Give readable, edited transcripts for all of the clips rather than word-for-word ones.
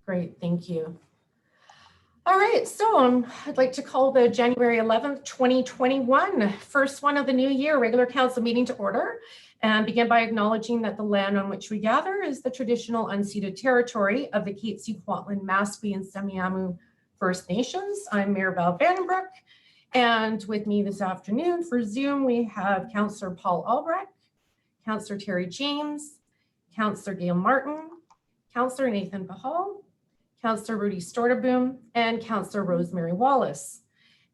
Great, thank you. All right, so I'd like to call the January 11th, 2021, first one of the new year regular council meeting to order, and begin by acknowledging that the land on which we gather is the traditional unceded territory of the Katzie, Kwantlen, Maspee, and Semiahmoo First Nations. I'm Mayor Val Vandenbroek, and with me this afternoon for Zoom, we have Councillor Paul Albrecht, Councillor Terry James, Councillor Gail Martin, Councillor Nathan Pahal, Councillor Rudy Storterboom, and Councillor Rosemary Wallace.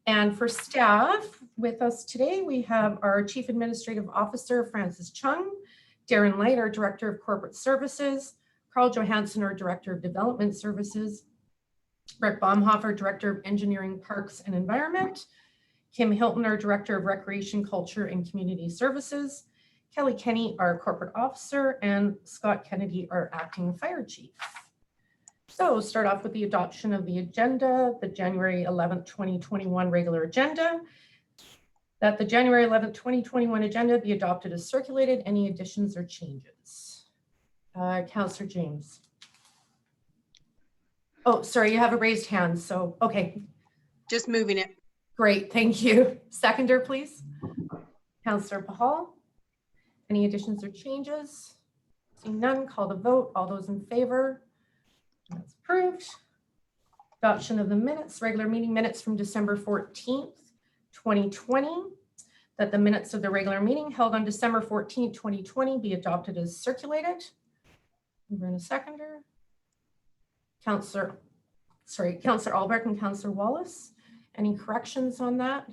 And for staff with us today, we have our Chief Administrative Officer, Francis Chung, Darren Light, our Director of Corporate Services, Carl Johansson, our Director of Development Services, Brett Baumhofer, Director of Engineering, Parks and Environment, Kim Hilton, our Director of Recreation, Culture and Community Services, Kelly Kenny, our Corporate Officer, and Scott Kennedy, our Acting Fire Chief. So start off with the adoption of the agenda, the January 11th, 2021 regular agenda. That the January 11th, 2021 agenda be adopted as circulated. Any additions or changes? Councillor James. Oh, sorry, you have a raised hand, so okay. Just moving it. Great, thank you. Seconder, please. Councillor Pahal. Any additions or changes? Seeing none, call the vote. All those in favor? That's approved. Adoption of the minutes, regular meeting minutes from December 14th, 2020. That the minutes of the regular meeting held on December 14th, 2020 be adopted as circulated. We're in a seconder. Councillor Albrecht and Councillor Wallace. Any corrections on that?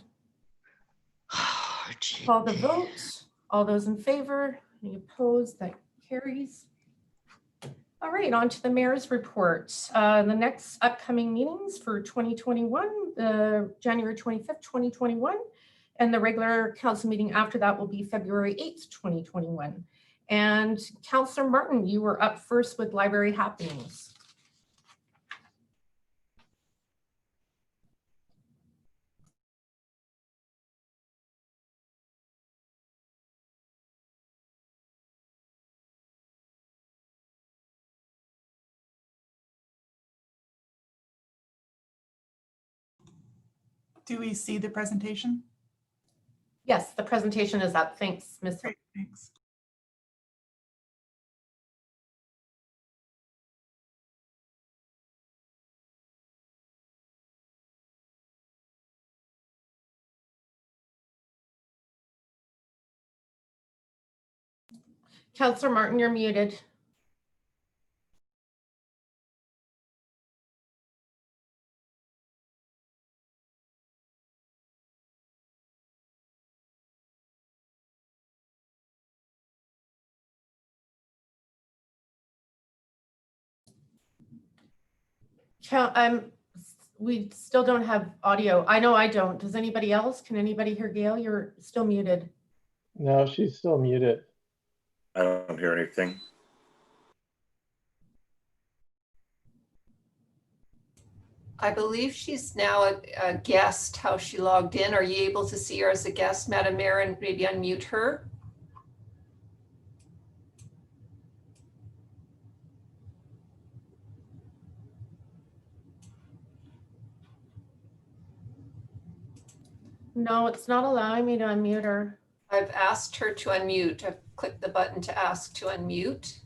Oh, call the vote. All those in favor? Any opposed? That carries. All right, on to the mayor's report. The next upcoming meetings for 2021, January 25th, 2021, and the regular council meeting after that will be February 8th, 2021. And Councillor Martin, you were up first with library happenings. Do we see the presentation? Yes, the presentation is up. Thanks, Ms. Great, thanks. Councillor Martin, you're muted. We still don't have audio. I know I don't. Does anybody else? Can anybody hear Gail? You're still muted. No, she's still muted. I don't hear anything. I believe she's now a guest, how she logged in. Are you able to see her as a guest, Madam Mayor, and maybe unmute her? No, it's not allowing me to unmute her. I've asked her to unmute. I've clicked the button to ask to unmute.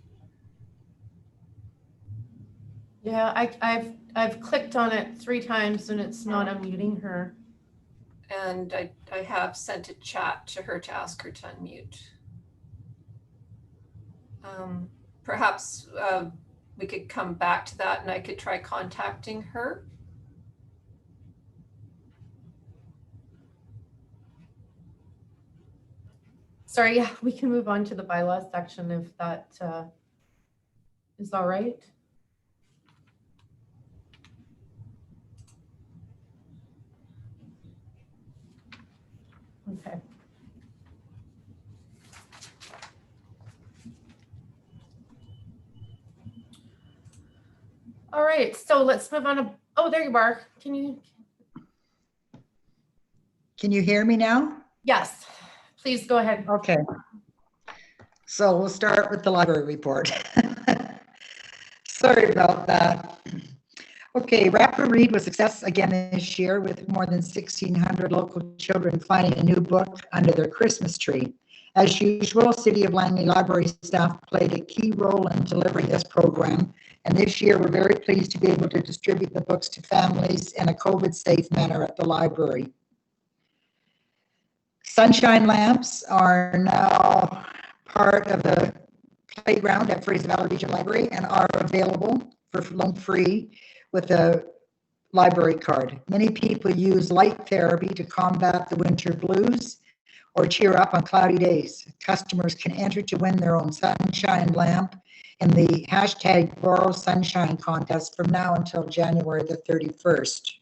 Yeah, I've clicked on it 3 times and it's not unmuting her. And I have sent a chat to her to ask her to unmute. Perhaps we could come back to that and I could try contacting her. Sorry, yeah, we can move on to the bylaws section if that is all right. Okay. All right, so let's move on to, oh, there you are. Can you hear me now? Yes, please go ahead. Okay. So we'll start with the library report. Sorry about that. Okay, Rapid Read was a success again this year with more than 1,600 local children finding a new book under their Christmas tree. As usual, City of Langley Library staff played a key role in delivering this program. And this year, we're very pleased to be able to distribute the books to families in a COVID-safe manner at the library. Sunshine lamps are now part of the playground at Fraser Valley Regional Library and are available for loan free with a library card. Many people use light therapy to combat the winter blues or cheer up on cloudy days. Customers can enter to win their own sunshine lamp in the hashtag Borrow Sunshine contest from now until January the 31st.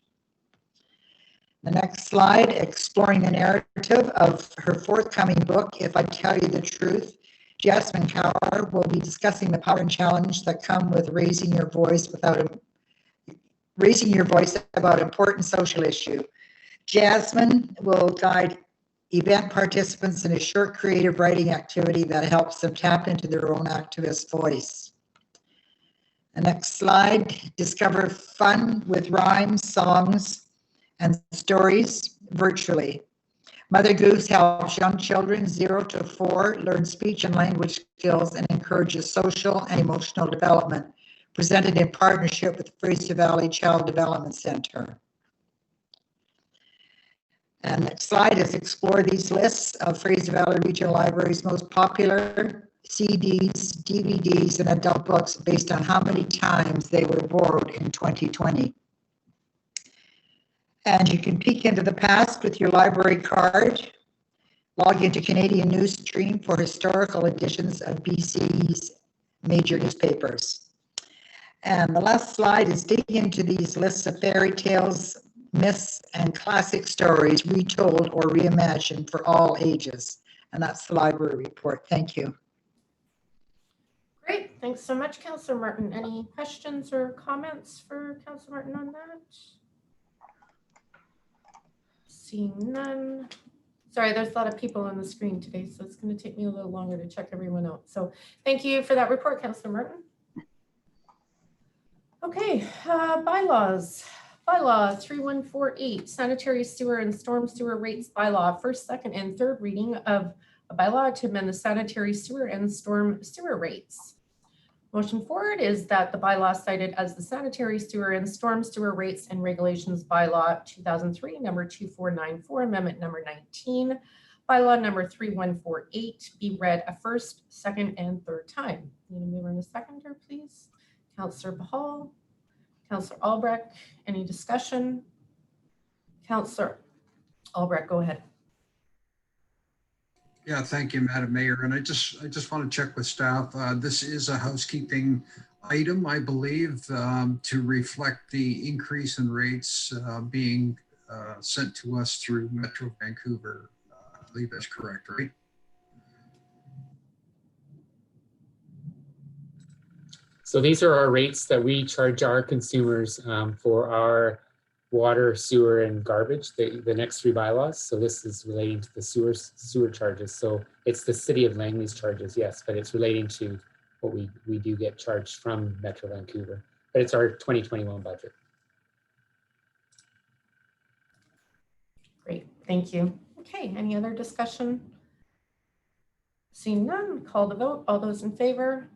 The next slide, exploring the narrative of her forthcoming book, If I Tell You the Truth, Jasmine Cower will be discussing the power and challenge that come with raising your voice about important social issue. Jasmine will guide event participants in a short creative writing activity that helps them tap into their own activist voice. The next slide, discover fun with rhymes, songs, and stories virtually. Mother Goose helps young children 0 to 4 learn speech and language skills and encourages social and emotional development, presented in partnership with the Fraser Valley Child Development Center. And the next slide is explore these lists of Fraser Valley Regional Library's most popular CDs, DVDs, and adult books based on how many times they were borrowed in 2020. And you can peek into the past with your library card. Log into Canadian News Stream for historical editions of BC's major newspapers. And the last slide is dig into these lists of fairy tales, myths, and classic stories retold or reimagined for all ages. And that's the library report. Thank you. Great, thanks so much, Councillor Martin. Any questions or comments for Councillor Martin on that? Seeing none. Sorry, there's a lot of people on the screen today, so it's going to take me a little longer to check everyone out. So thank you for that report, Councillor Martin. Okay, bylaws. Bylaw 3148, sanitary sewer and storm sewer rates bylaw, first, second, and third reading of a bylaw to amend the sanitary sewer and storm sewer rates. Motion forward is that the bylaw cited as the sanitary sewer and storm sewer rates and regulations bylaw 2003, number 2494, amendment number 19, bylaw number 3148 be read a first, second, and third time. Need a mover and a seconder, please. Councillor Bahal, Councillor Albrecht, any discussion? Councillor Albrecht, go ahead. Yeah, thank you, Madam Mayor. And I just want to check with staff. This is a housekeeping item, I believe, to reflect the increase in rates being sent to us through Metro Vancouver. I believe that's correct, right? So these are our rates that we charge our consumers for our water, sewer, and garbage, the next three bylaws. So this is relating to the sewer charges. So it's the City of Langley's charges, yes, but it's relating to what we do get charged from Metro Vancouver. But it's our 2021 budget. Great, thank you. Okay, any other discussion? Seeing none, call the vote. All those in favor?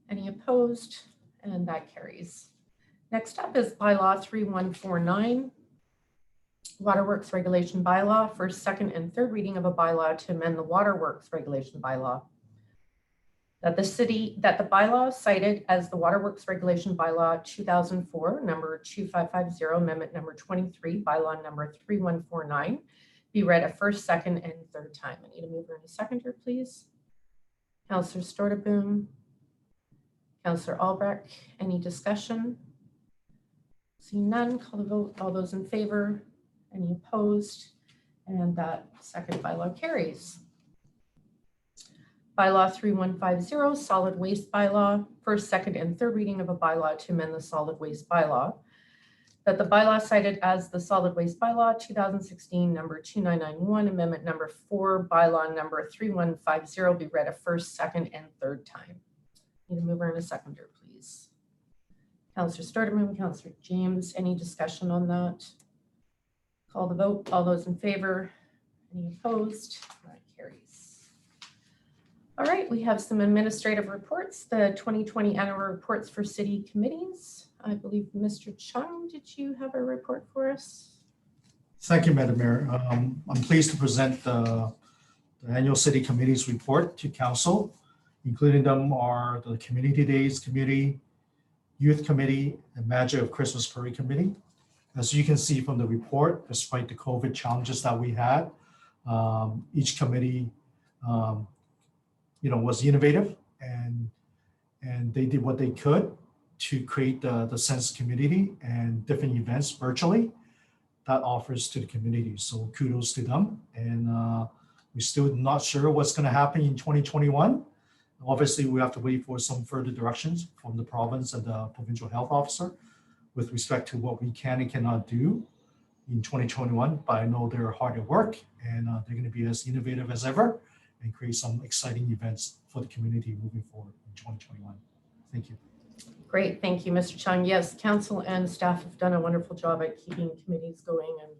Any opposed? And that carries. Next up is bylaw 3149, Waterworks Regulation Bylaw, first, second, and third reading of a bylaw to amend the Waterworks Regulation Bylaw. That the bylaw cited as the Waterworks Regulation Bylaw 2004, number 2550, amendment number 23, bylaw number 3149, be read a first, second, and third time. I need a mover and a seconder, please. Councillor Storteboom, Councillor Albrecht, any discussion? Seeing none, call the vote. All those in favor? Any opposed? And that second bylaw carries. Bylaw 3150, solid waste bylaw, first, second, and third reading of a bylaw to amend the solid waste bylaw. That the bylaw cited as the solid waste bylaw 2016, number 2991, amendment number 4, bylaw number 3150 be read a first, second, and third time. Need a mover and a seconder, please. Councillor Sturdivant, Councillor James, any discussion on that? Call the vote. All those in favor? Any opposed? That carries. All right, we have some administrative reports, the 2020 annual reports for city committees. I believe Mr. Chung, did you have a report for us? Thank you, Madam Mayor. I'm pleased to present the annual city committees report to council. Including them are the Community Days Committee, Youth Committee, and Magic of Christmas Parade Committee. As you can see from the report, despite the COVID challenges that we had, each committee was innovative and they did what they could to create the sense of community and different events virtually that offers to the community. So kudos to them. And we're still not sure what's going to happen in 2021. Obviously, we have to wait for some further directions from the province and the provincial health officer with respect to what we can and cannot do in 2021. But I know they're hard at work and they're going to be as innovative as ever and create some exciting events for the community moving forward in 2021. Thank you. Great, thank you, Mr. Chung. Yes, council and staff have done a wonderful job at keeping committees going and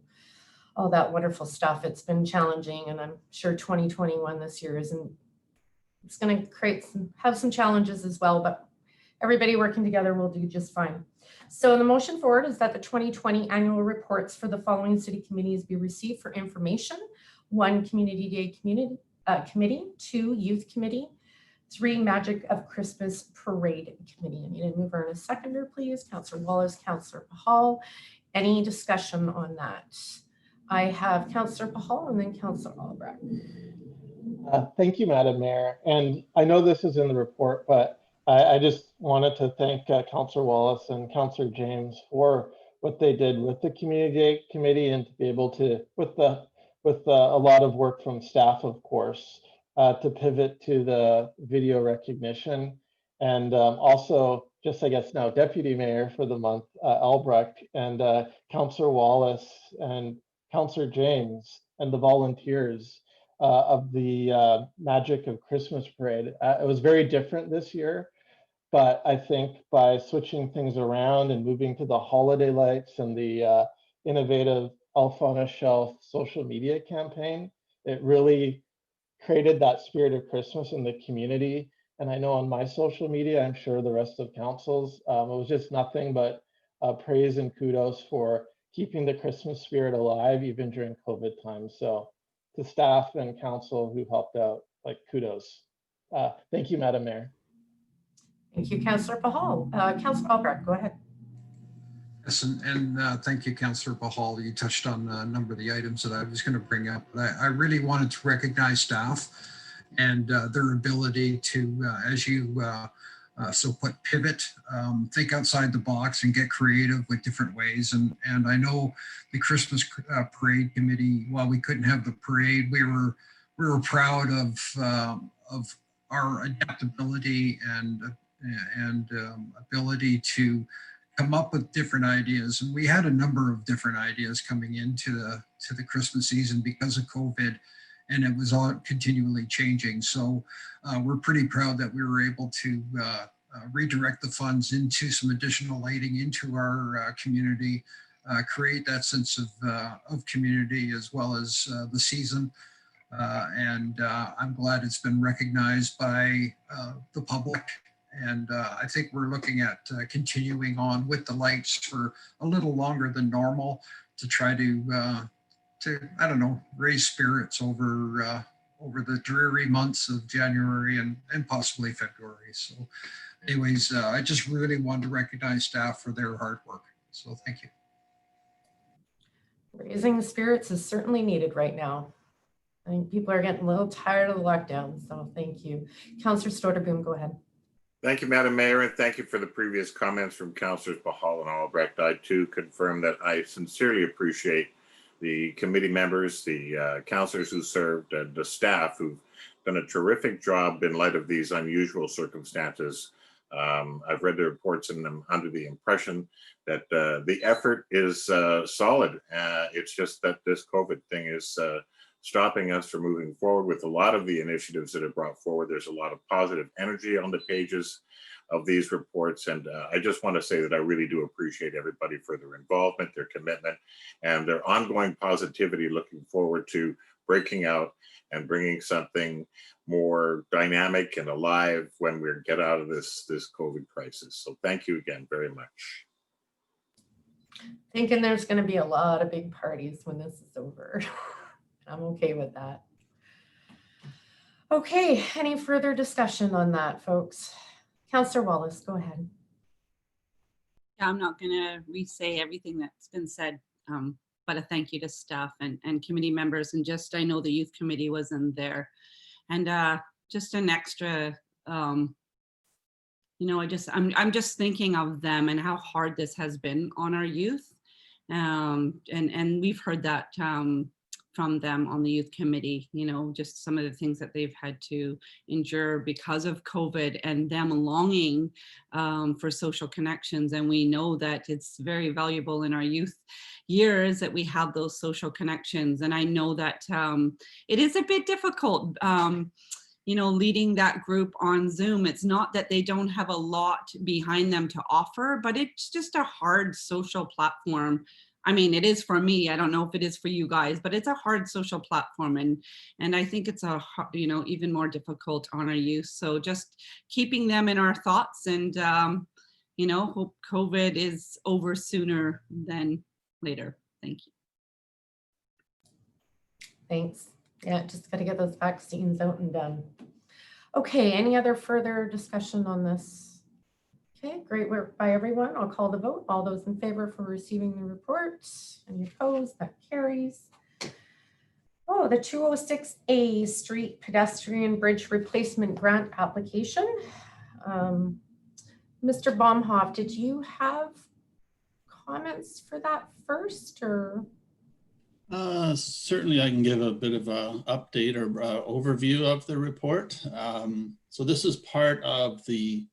all that wonderful stuff. It's been challenging, and I'm sure 2021 this year it's going to have some challenges as well, but everybody working together will do just fine. So the motion forward is that the 2020 annual reports for the following city committees be received for information. 1, Community Day Committee, 2, Youth Committee, 3, Magic of Christmas Parade Committee. I need a mover and a seconder, please. Councillor Wallace, Councillor Pahal. Any discussion on that? I have Councillor Pahal and then Councillor Albrecht. Thank you, Madam Mayor. And I know this is in the report, but I just wanted to thank Councillor Wallace and Councillor James for what they did with the Community Day Committee and to be able to, with a lot of work from staff, of course, to pivot to the video recognition. And also, just I guess now, Deputy Mayor for the month, Albrecht, and Councillor Wallace and Councillor James and the volunteers of the Magic of Christmas Parade. It was very different this year, but I think by switching things around and moving to the holiday lights and the innovative Elf on a Shelf social media campaign, it really created that spirit of Christmas in the community. And I know on my social media, I'm sure the rest of councils, it was just nothing but praise and kudos for keeping the Christmas spirit alive, even during COVID times. So to staff and council who helped out, like, kudos. Thank you, Madam Mayor. Thank you, Councillor Pahal. Councillor Albrecht, go ahead. Yes, and thank you, Councillor Pahal. You touched on a number of the items that I was going to bring up. I really wanted to recognize staff and their ability to, as you so put, pivot, think outside the box and get creative with different ways. And I know the Christmas Parade Committee, while we couldn't have the parade, we were proud of our adaptability and ability to come up with different ideas. And we had a number of different ideas coming into the Christmas season because of COVID, and it was all continually changing. So we're pretty proud that we were able to redirect the funds into some additional lighting into our community, create that sense of community as well as the season. And I'm glad it's been recognized by the public. And I think we're looking at continuing on with the lights for a little longer than normal to try to I don't know, raise spirits over the dreary months of January and possibly February. So anyways, I just really wanted to recognize staff for their hard work. So thank you. Raising the spirits is certainly needed right now. I think people are getting a little tired of the lockdown, so thank you. Councillor Stordeboom, go ahead. Thank you, Madam Mayor, and thank you for the previous comments from Councillors Pahal and Albrecht. I too confirm that I sincerely appreciate the committee members, the councillors who served, and the staff who've done a terrific job in light of these unusual circumstances. I've read the reports and I'm under the impression that the effort is solid. It's just that this COVID thing is stopping us from moving forward with a lot of the initiatives that are brought forward. There's a lot of positive energy on the pages. of these reports. And I just want to say that I really do appreciate everybody for their involvement, their commitment, and their ongoing positivity, looking forward to breaking out and bringing something more dynamic and alive when we get out of this COVID crisis. So thank you again very much. Thinking there's going to be a lot of big parties when this is over. I'm okay with that. Okay, any further discussion on that, folks? Councillor Wallace, go ahead. Yeah, I'm not going to re-say everything that's been said, but a thank you to staff and committee members. And just, I know the youth committee was in there. And just an extra, you know, I'm just thinking of them and how hard this has been on our youth. And we've heard that from them on the youth committee, you know, just some of the things that they've had to endure because of COVID and them longing for social connections. And we know that it's very valuable in our youth years that we have those social connections. And I know that it is a bit difficult, you know, leading that group on Zoom. It's not that they don't have a lot behind them to offer, but it's just a hard social platform. I mean, it is for me. I don't know if it is for you guys, but it's a hard social platform. And I think it's you know, even more difficult on our youth. So just keeping them in our thoughts and, you know, hope COVID is over sooner than later. Thank you. Thanks. Yeah, just got to get those vaccines out and done. Okay, any other further discussion on this? Okay, great work by everyone. I'll call the vote. All those in favor for receiving the report? Any opposed? That carries. Oh, the 206A Street Pedestrian Bridge Replacement Grant application. Mr. Baumhoff, did you have comments for that first, or? Certainly I can give a bit of an update or overview of the report. So this is part of the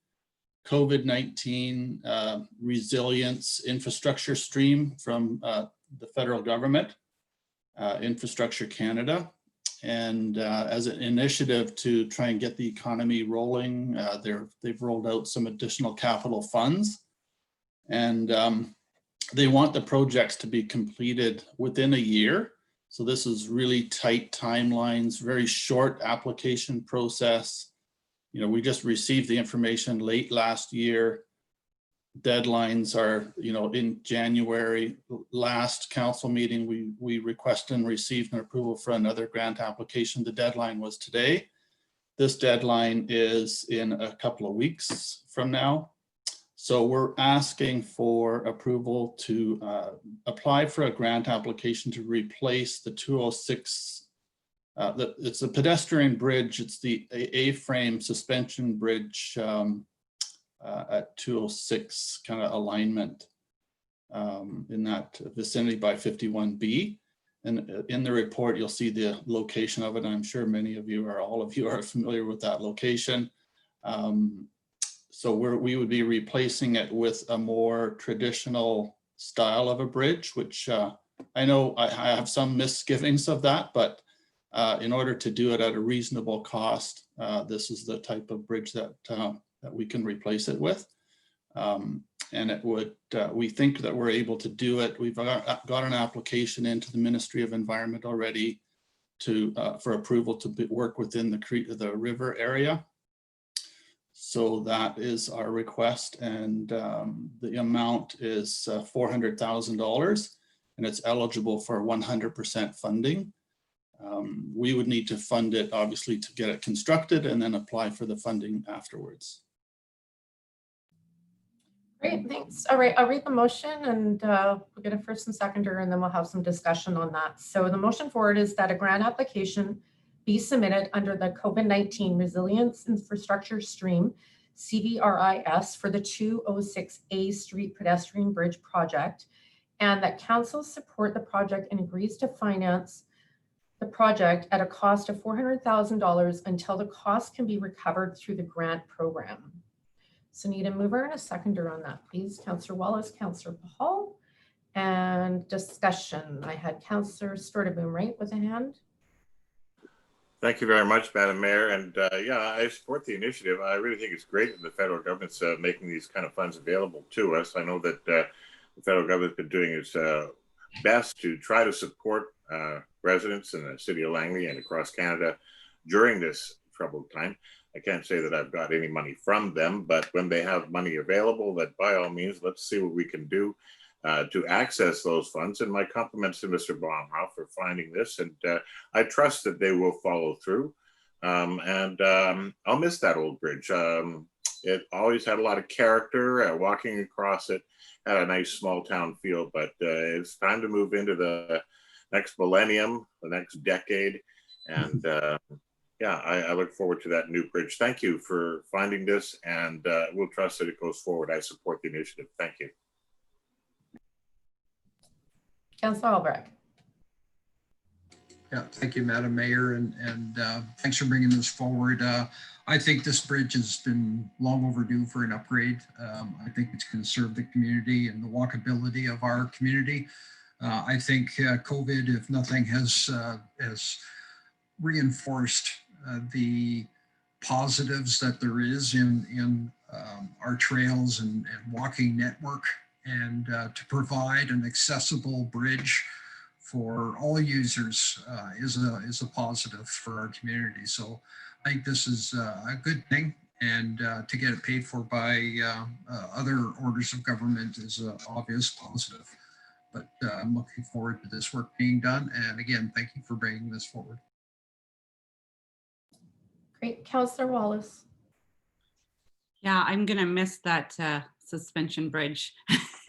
COVID-19 resilience infrastructure stream from the federal government, Infrastructure Canada. And as an initiative to try and get the economy rolling, they've rolled out some additional capital funds. And they want the projects to be completed within a year. So this is really tight timelines, very short application process. You know, we just received the information late last year. Deadlines are, you know, in January. Last council meeting, we requested and received an approval for another grant application. The deadline was today. This deadline is in a couple of weeks from now. So we're asking for approval to apply for a grant application to replace the 206. It's a pedestrian bridge. It's the A-frame suspension bridge at 206 kind of alignment in that vicinity by 51B. And in the report, you'll see the location of it. I'm sure many of you or all of you are familiar with that location. So we would be replacing it with a more traditional style of a bridge, which I know I have some misgivings of that, but in order to do it at a reasonable cost, this is the type of bridge that we can replace it with. And it would, we think that we're able to do it. We've got an application into the Ministry of Environment already for approval to work within the river area. So that is our request, and the amount is $400,000, and it's eligible for 100% funding. We would need to fund it, obviously, to get it constructed and then apply for the funding afterwards. Great, thanks. All right, I'll read the motion and we'll get a first and seconder, and then we'll have some discussion on that. So the motion for it is that a grant application be submitted under the COVID-19 Resilience Infrastructure Stream, CVRIS, for the 206A Street Pedestrian Bridge project, and that council support the project and agrees to finance the project at a cost of $400,000 until the cost can be recovered through the grant program. So need a mover and a seconder on that, please. Councillor Wallace, Councillor Hall, and discussion. I had Councillor Storteboom, right, with a hand? Thank you very much, Madam Mayor. And yeah, I support the initiative. I really think it's great that the federal government's making these kind of funds available to us. I know that the federal government's been doing its best to try to support residents in the city of Langley and across Canada during this troubled time. I can't say that I've got any money from them, but when they have money available, that by all means, let's see what we can do to access those funds. And my compliments to Mr. Baumhoff for finding this. And I trust that they will follow through. I'll miss that old bridge. It always had a lot of character. Walking across it had a nice small town feel, but it's time to move into the next millennium, the next decade. And yeah, I look forward to that new bridge. Thank you for finding this, and we'll trust that it goes forward. I support the initiative. Thank you. Councillor Albrecht. Yeah, thank you, Madam Mayor, and thanks for bringing this forward. I think this bridge has been long overdue for an upgrade. I think it's going to serve the community and the walkability of our community. I think COVID, if nothing, has reinforced the positives that there is in our trails and walking network, and to provide an accessible bridge for all users is a positive for our community. So I think this is a good thing, and to get it paid for by other orders of government is an obvious positive. But I'm looking forward to this work being done. And again, thank you for bringing this forward. Great. Councillor Wallace. Yeah, I'm gonna miss that suspension bridge.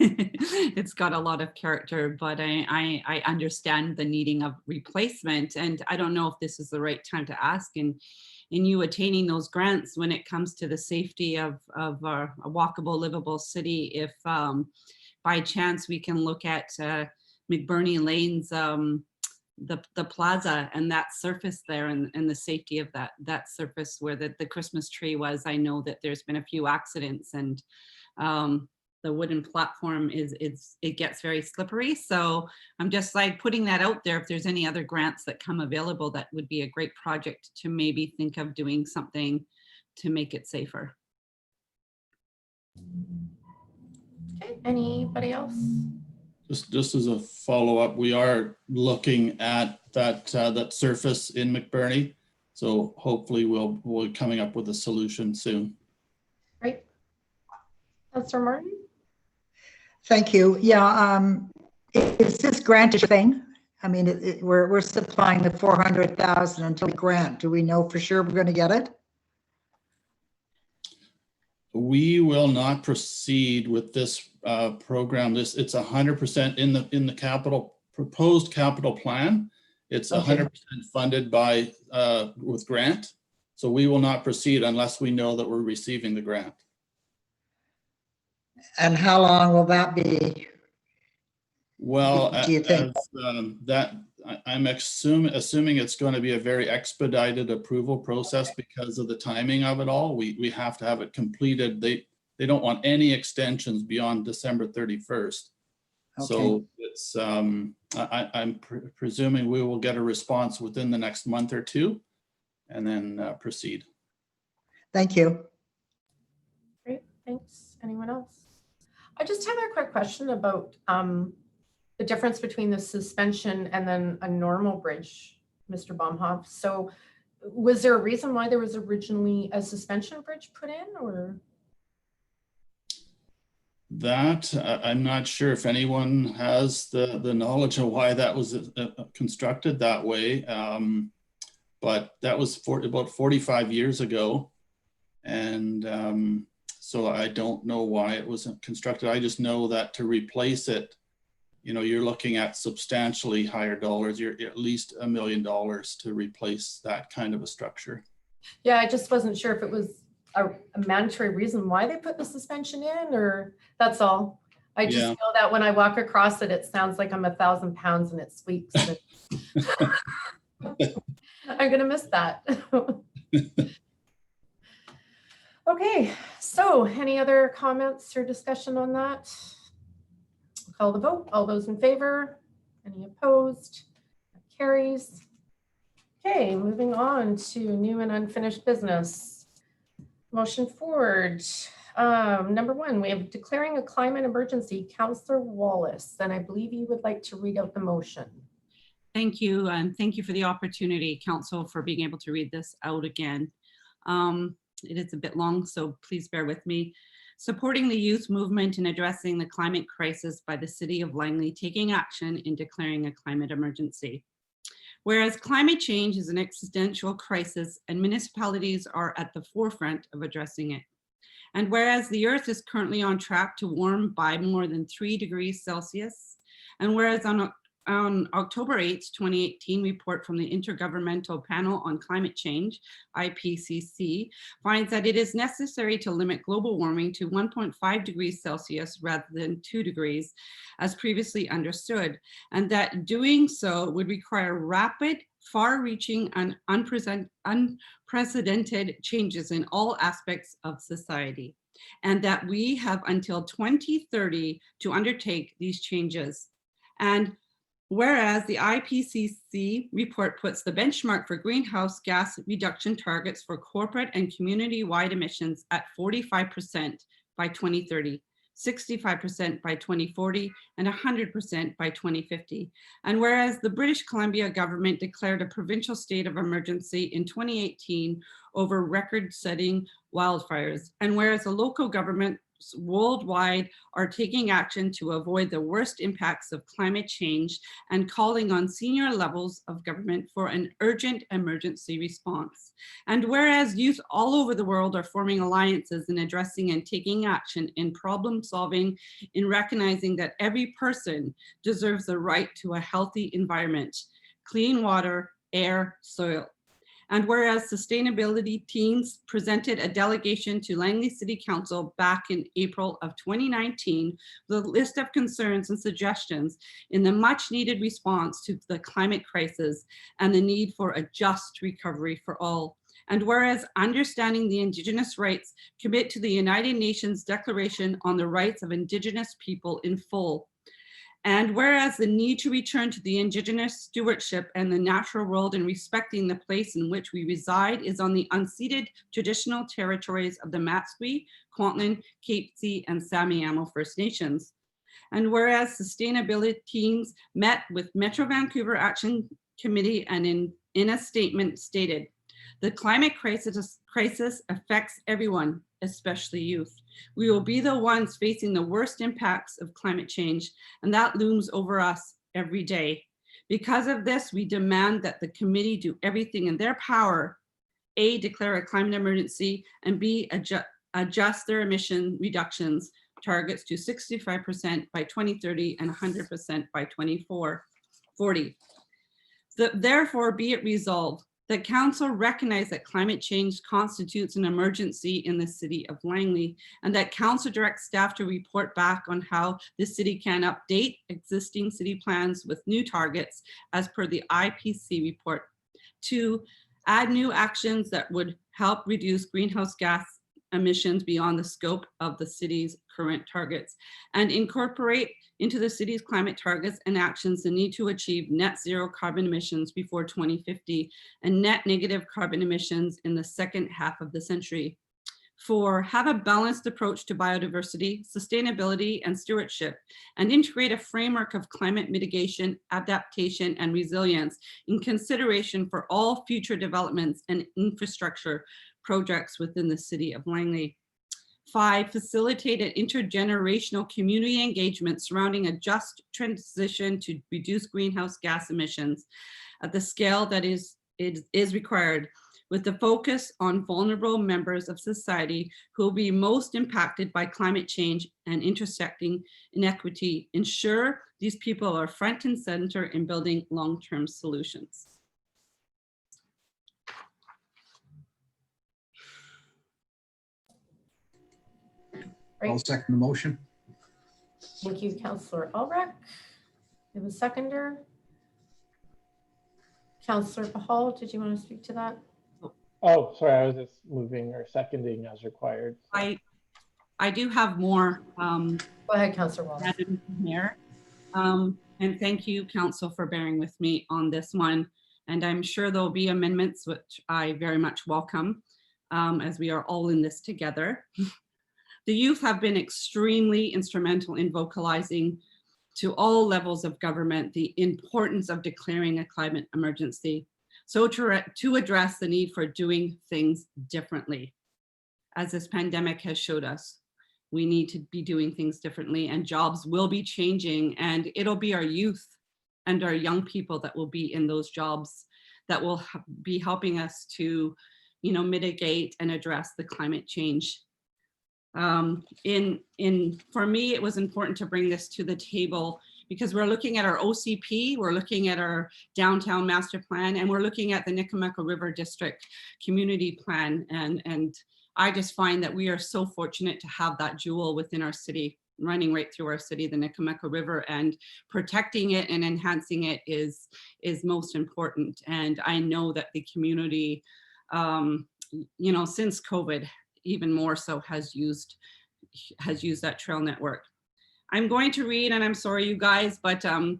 It's got a lot of character, but I understand the needing of replacement, and I don't know if this is the right time to ask in you attaining those grants when it comes to the safety of a walkable, livable city. If by chance we can look at McBurney Lane's the plaza and that surface there, and the safety of that surface where the Christmas tree was. I know that there's been a few accidents, and the wooden platform it gets very slippery. So I'm just like putting that out there. If there's any other grants that come available, that would be a great project to maybe think of doing something to make it safer. Okay, anybody else? Just as a follow-up, we are looking at that surface in McBurney. So hopefully we'll be coming up with a solution soon. Great. Councillor Martin? Thank you. Yeah, is this grant a thing? I mean, we're supplying the 400,000 until we grant. Do we know for sure we're going to get it? We will not proceed with this program. It's 100% in the proposed capital plan. It's 100% funded by with grant. So we will not proceed unless we know that we're receiving the grant. And how long will that be? Well, do you think? I'm assuming it's going to be a very expedited approval process because of the timing of it all. We have to have it completed. They don't want any extensions beyond December 31st. Okay. So it's I'm presuming we will get a response within the next month or two, and then proceed. Thank you. Great, thanks. Anyone else? I just have a quick question about the difference between the suspension and then a normal bridge, Mr. Baumhoff. So was there a reason why there was originally a suspension bridge put in, or? That I'm not sure if anyone has the knowledge of why that was constructed that way. But that was about 45 years ago. And so I don't know why it wasn't constructed. I just know that to replace it, you know, you're looking at substantially higher dollars. You're at least $1 million to replace that kind of a structure. Yeah, I just wasn't sure if it was a mandatory reason why they put the suspension in, or that's all. I just know that when I walk across it, it sounds like I'm 1,000 pounds and it squeaks. I'm gonna miss that. Okay, so any other comments or discussion on that? Call the vote. All those in favor? Any opposed? That carries. Okay, moving on to new and unfinished business. Motion forward. Number one, we have declaring a climate emergency. Councillor Wallace, and I believe you would like to read out the motion. Thank you, and thank you for the opportunity, Council, for being able to read this out again. It is a bit long, so please bear with me. Supporting the youth movement in addressing the climate crisis by the City of Langley, taking action in declaring a climate emergency. Whereas climate change is an existential crisis and municipalities are at the forefront of addressing it. And whereas the Earth is currently on track to warm by more than 3 degrees Celsius, and whereas on October 8th, 2018, report from the Intergovernmental Panel on Climate Change, IPCC, finds that it is necessary to limit global warming to 1.5 degrees Celsius rather than 2 degrees, as previously understood, and that doing so would require rapid, far-reaching and unprecedented changes in all aspects of society, and that we have until 2030 to undertake these changes. And whereas the IPCC report puts the benchmark for greenhouse gas reduction targets for corporate and community-wide emissions at 45% by 2030, 65% by 2040, and 100% by 2050. And whereas the British Columbia government declared a provincial state of emergency in 2018 over record-setting wildfires, and whereas the local governments worldwide are taking action to avoid the worst impacts of climate change and calling on senior levels of government for an urgent emergency response. And whereas youth all over the world are forming alliances in addressing and taking action in problem solving, in recognizing that every person deserves the right to a healthy environment, clean water, air, soil. And whereas sustainability teams presented a delegation to Langley City Council back in April of 2019 with a list of concerns and suggestions in the much needed response to the climate crisis and the need for a just recovery for all. And whereas understanding the Indigenous rights commit to the United Nations Declaration on the Rights of Indigenous People in full. And whereas the need to return to the Indigenous stewardship and the natural world and respecting the place in which we reside is on the unceded traditional territories of the Matsui, Kwantlen, Capesi, and Samiamo First Nations. And whereas sustainability teams met with Metro Vancouver Action Committee and in a statement stated, the climate crisis affects everyone, especially youth. We will be the ones facing the worst impacts of climate change, and that looms over us every day. Because of this, we demand that the committee do everything in their power, A, declare a climate emergency, and B, adjust their emission reductions targets to 65% by 2030 and 100% by 2040. Therefore, be it resolved that Council recognize that climate change constitutes an emergency in the City of Langley, and that Council directs staff to report back on how the city can update existing city plans with new targets as per the IPCC report, to add new actions that would help reduce greenhouse gas emissions beyond the scope of the city's current targets, and incorporate into the city's climate targets and actions the need to achieve net zero carbon emissions before 2050 and net negative carbon emissions in the second half of the century. 4, have a balanced approach to biodiversity, sustainability, and stewardship, and integrate a framework of climate mitigation, adaptation, and resilience in consideration for all future developments and infrastructure projects within the City of Langley. 5, facilitate an intergenerational community engagement surrounding a just transition to reduce greenhouse gas emissions at the scale that is required, with the focus on vulnerable members of society who will be most impacted by climate change and intersecting inequity. Ensure these people are front and center in building long-term solutions. I'll second the motion. Thank you, Councillor Albrecht. You have a seconder. Councillor Pahal, did you want to speak to that? Oh, sorry, I was just moving or seconding as required. So. I do have more. Go ahead, Councillor Wallace. Madam Mayor. And thank you, Council, for bearing with me on this one. And I'm sure there'll be amendments, which I very much welcome, as we are all in this together. The youth have been extremely instrumental in vocalizing to all levels of government the importance of declaring a climate emergency. So to address the need for doing things differently, as this pandemic has showed us, we need to be doing things differently, and jobs will be changing, and it'll be our youth and our young people that will be in those jobs that will be helping us to, mitigate and address the climate change. For me, it was important to bring this to the table because we're looking at our OCP, we're looking at our downtown master plan, and we're looking at the Nikameco River District community plan. And I just find that we are so fortunate to have that jewel within our city, running right through our city, the Nikameco River, and protecting it and enhancing it is most important. And I know that the community, since COVID, even more so has used that trail network. I'm going to read, and I'm sorry you guys, but I'm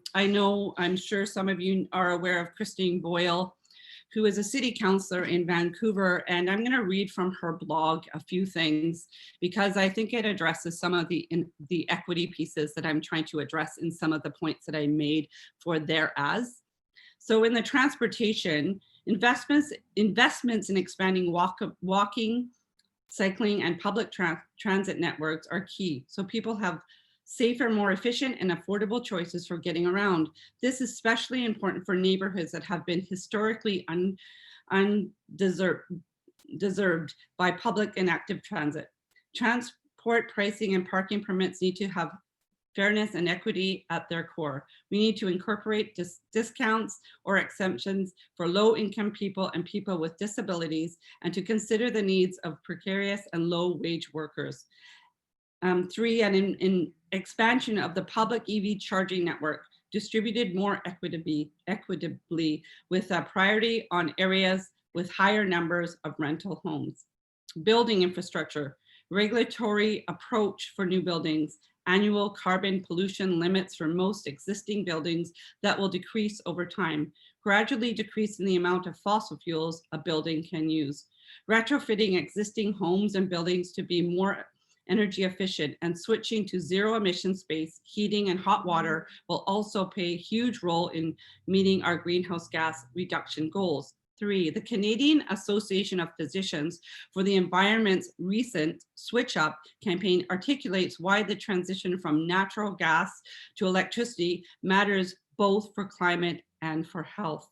sure some of you are aware of Christine Boyle, who is a city councillor in Vancouver, and I'm going to read from her blog a few things because I think it addresses some of the equity pieces that I'm trying to address in some of the points that I made for thereas. So in the transportation, investments in expanding walking, cycling, and public transit networks are key, so people have safer, more efficient, and affordable choices for getting around. This is especially important for neighborhoods that have been historically undeserved by public and active transit. Transport pricing and parking permits need to have fairness and equity at their core. We need to incorporate discounts or exemptions for low-income people and people with disabilities, and to consider the needs of precarious and low-wage workers. 3, and in expansion of the public EV charging network, distributed more equitably with a priority on areas with higher numbers of rental homes. Building infrastructure, regulatory approach for new buildings, annual carbon pollution limits for most existing buildings that will decrease over time, gradually decreasing the amount of fossil fuels a building can use. Retrofitting existing homes and buildings to be more energy efficient and switching to zero emission space, heating, and hot water will also play a huge role in meeting our greenhouse gas reduction goals. 3, the Canadian Association of Physicians for the Environment's recent Switch Up campaign articulates why the transition from natural gas to electricity matters both for climate and for health.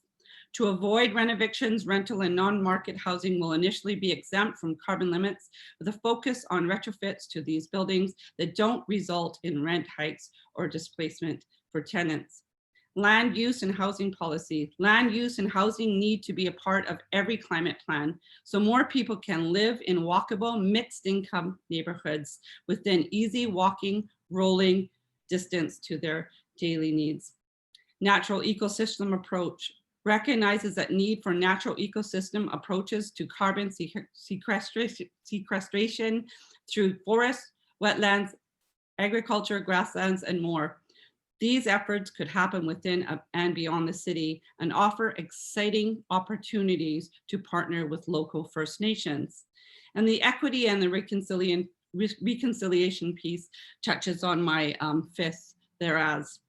To avoid rent evictions, rental and non-market housing will initially be exempt from carbon limits with a focus on retrofits to these buildings that don't result in rent hikes or displacement for tenants. Land use and housing policy. Land use and housing need to be a part of every climate plan so more people can live in walkable, mixed income neighborhoods within easy walking, rolling distance to their daily needs. Natural ecosystem approach recognizes that need for natural ecosystem approaches to carbon sequestration through forests, wetlands, agriculture, grasslands, and more. These efforts could happen within and beyond the city and offer exciting opportunities to partner with local First Nations. And the equity and the reconciliation piece touches on my 5th thereas.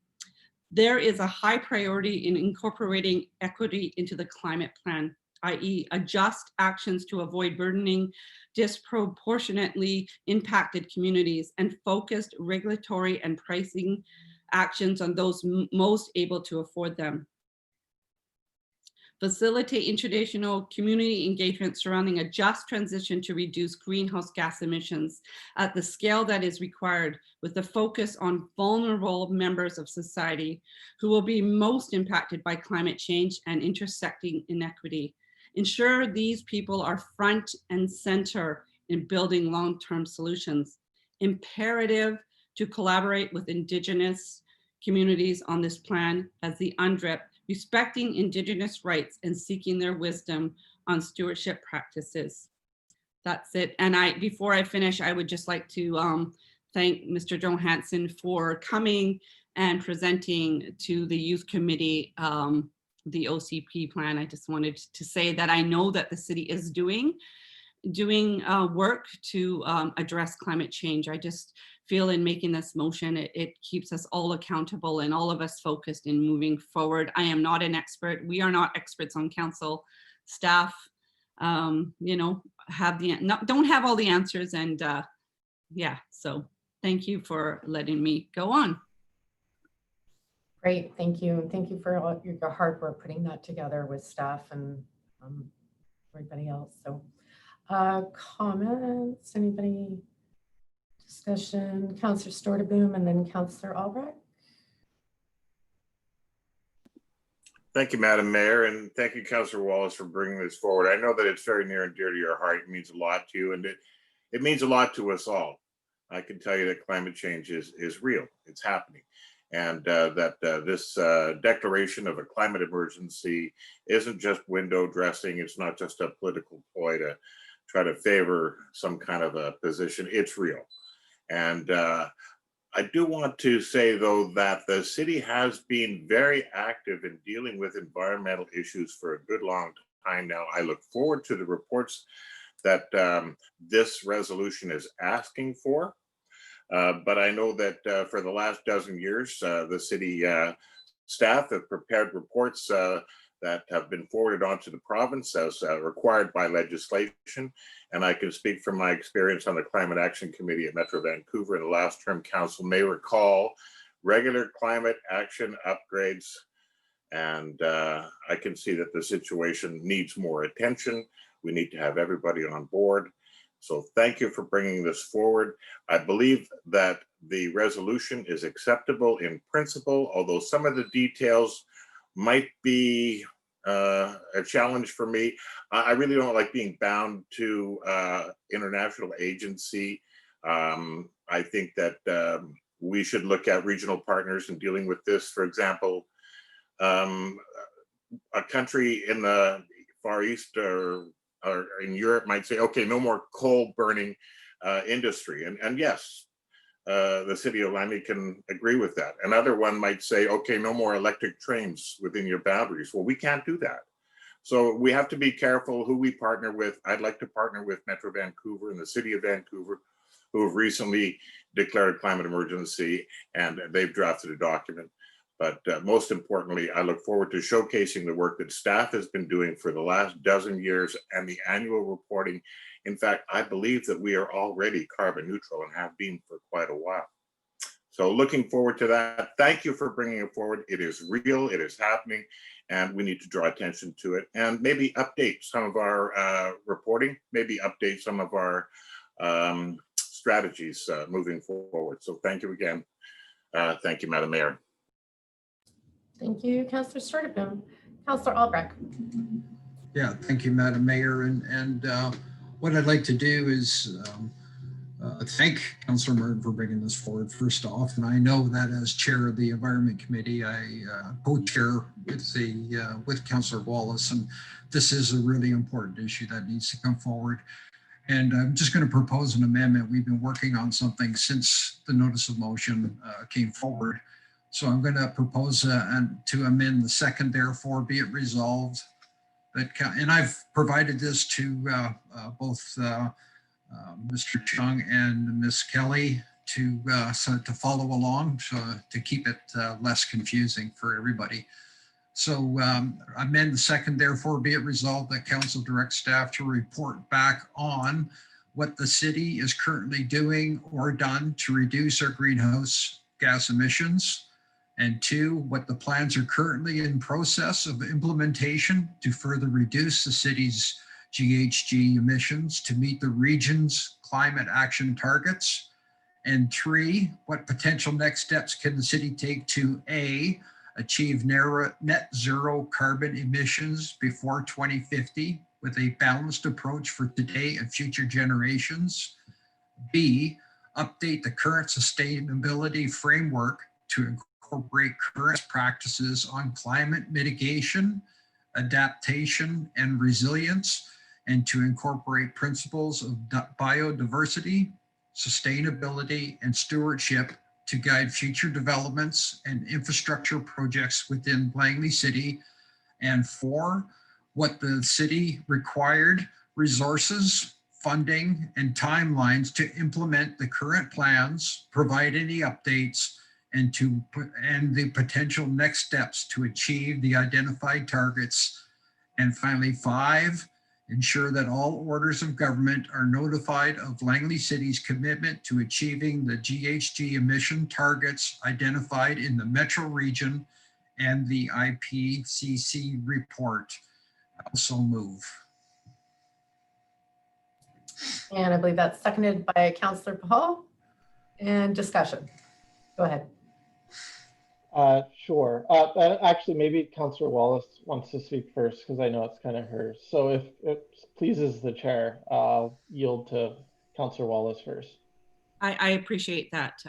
There is a high priority in incorporating equity into the climate plan, i.e. adjust actions to avoid burdening disproportionately impacted communities and focused regulatory and pricing actions on those most able to afford them. Facilitate international community engagement surrounding a just transition to reduce greenhouse gas emissions at the scale that is required, with a focus on vulnerable members of society who will be most impacted by climate change and intersecting inequity. Ensure these people are front and center in building long-term solutions. Imperative to collaborate with Indigenous communities on this plan as the UNDRIP, respecting Indigenous rights and seeking their wisdom on stewardship practices. That's it. And before I finish, I would just like to thank Mr. Johansson for coming and presenting to the Youth Committee the OCP plan, I just wanted to say that I know that the city is doing work to address climate change. I just feel in making this motion, it keeps us all accountable and all of us focused in moving forward. I am not an expert. We are not experts on council. Staff, you know, don't have all the answers, and yeah, so thank you for letting me go on. Great, thank you. And thank you for all your hard work putting that together with staff and everybody else. So comments, anybody? Discussion, Councillor Storteboom and then Councillor Albrecht. Thank you, Madam Mayor, and thank you, Councillor Wallace, for bringing this forward. I know that it's very near and dear to your heart. It means a lot to you, and it means a lot to us all. I can tell you that climate change is real. It's happening. And this declaration of a climate emergency isn't just window dressing. It's not just a political ploy to try to favor some kind of a position. It's real. And I do want to say, though, that the city has been very active in dealing with environmental issues for a good long time now. I look forward to the reports that this resolution is asking for. But I know that for the last dozen years, the city staff have prepared reports that have been forwarded on to the province as required by legislation. And I can speak from my experience on the Climate Action Committee at Metro Vancouver in the last term. Council may recall regular climate action upgrades. And I can see that the situation needs more attention. We need to have everybody on board. So thank you for bringing this forward. I believe that the resolution is acceptable in principle, although some of the details might be a challenge for me. I really don't like being bound to international agency. I think that we should look at regional partners in dealing with this. For example, a country in the Far East or in Europe might say, okay, no more coal burning industry. And yes, the city of Langley can agree with that. Another one might say, okay, no more electric trains within your boundaries. Well, we can't do that. So we have to be careful who we partner with. I'd like to partner with Metro Vancouver and the city of Vancouver, who have recently declared a climate emergency, and they've drafted a document. But most importantly, I look forward to showcasing the work that staff has been doing for the last dozen years and the annual reporting. In fact, I believe that we are already carbon neutral and have been for quite a while. So looking forward to that. Thank you for bringing it forward. It is real, it is happening, and we need to draw attention to it and maybe update some of our reporting, maybe update some of our strategies moving forward. So thank you again. Thank you, Madam Mayor. Thank you, Councillor Storteboom. Councillor Albrecht. Yeah, thank you, Madam Mayor. And what I'd like to do is thank Councillor Martin for bringing this forward first off. And I know that as chair of the Environment Committee, I co-chair with Councillor Wallace, and this is a really important issue that needs to come forward. And I'm just going to propose an amendment. We've been working on something since the notice of motion came forward. So I'm going to propose to amend the second, therefore be it resolved that, and I've provided this to both Mr. Chung and Ms. Kelly to follow along, so to keep it less confusing for everybody. So amend the second, therefore be it resolved that council directs staff to report back on what the city is currently doing or done to reduce our greenhouse gas emissions. And two, what the plans are currently in process of implementation to further reduce the city's GHG emissions to meet the region's climate action targets. And three, what potential next steps can the city take to A, achieve net zero carbon emissions before 2050 with a balanced approach for today and future generations. B, update the current sustainability framework to incorporate current practices on climate mitigation, adaptation, and resilience, and to incorporate principles of biodiversity, sustainability, and stewardship to guide future developments and infrastructure projects within Langley City, And 4, what the city required resources, funding, and timelines to implement the current plans, provide any updates, and the potential next steps to achieve the identified targets. And finally, 5, ensure that all orders of government are notified of Langley City's commitment to achieving the GHG emission targets identified in the metro region and the IPCC report. Also move. And I believe that's seconded by Councillor Pahal. And discussion. Go ahead. Sure. Actually, maybe Councillor Wallace wants to speak first because I know it's kind of hers. So if it pleases the chair, I'll yield to Councillor Wallace first. I appreciate that.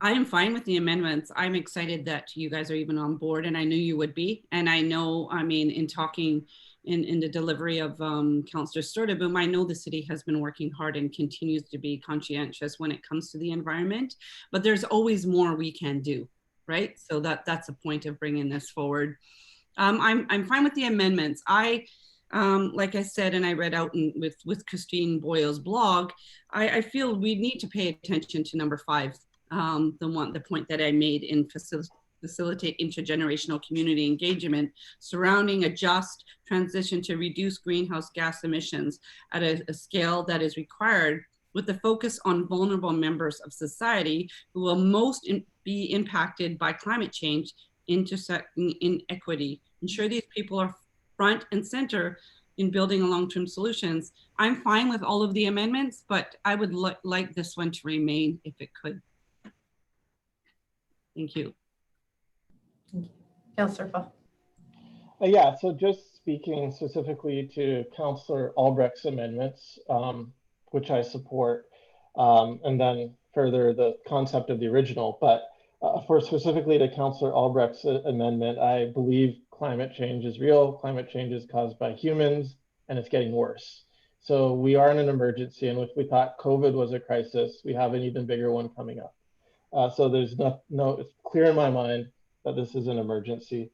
I am fine with the amendments. I'm excited that you guys are even on board, and I knew you would be. And I know, I mean, in talking in the delivery of Councillor Sturdeboom, I know the city has been working hard and continues to be conscientious when it comes to the environment, but there's always more we can do, right? So that's a point of bringing this forward. I'm fine with the amendments. Like I said, and I read out with Christine Boyle's blog, I feel we need to pay attention to number 5. The point that I made in facilitate intergenerational community engagement surrounding a just transition to reduce greenhouse gas emissions at a scale that is required, with the focus on vulnerable members of society who will most be impacted by climate change, intersecting inequity. Ensure these people are front and center in building long-term solutions. I'm fine with all of the amendments, but I would like this one to remain if it could. Thank you. Councillor Pahal. Yeah, so just speaking specifically to Councillor Albrecht's amendments, which I support, and then further the concept of the original. But for specifically to Councillor Albrecht's amendment, I believe climate change is real. Climate change is caused by humans, and it's getting worse. So we are in an emergency, and if we thought COVID was a crisis, we have an even bigger one coming up. So there's it's clear in my mind that this is an emergency.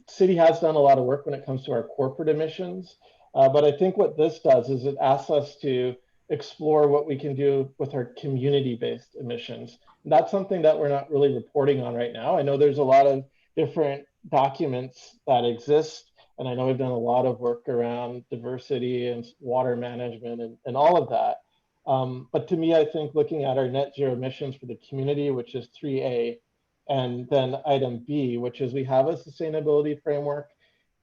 City has done a lot of work when it comes to our corporate emissions, but I think what this does is it asks us to explore what we can do with our community-based emissions. And that's something that we're not really reporting on right now. I know there's a lot of different documents that exist, and I know we've done a lot of work around diversity and water management and all of that. But to me, I think looking at our net zero emissions for the community, which is 3A, and then item B, which is we have a sustainability framework,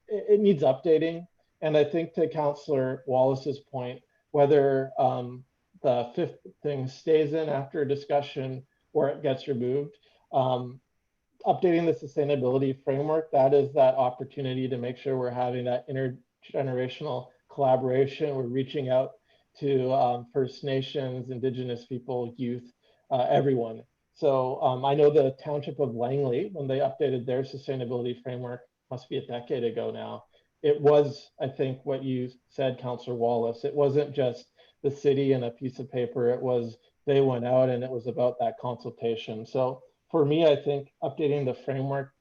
it needs updating. And I think to Councillor Wallace's point, whether the 5th thing stays in after a discussion or it gets removed, updating the sustainability framework, that is that opportunity to make sure we're having that intergenerational collaboration. We're reaching out to First Nations, Indigenous people, youth, everyone. So I know the Township of Langley, when they updated their sustainability framework, must be a decade ago now, it was, I think, what you said, Councillor Wallace. It wasn't just the city and a piece of paper. It was, they went out and it was about that consultation. So for me, I think updating the framework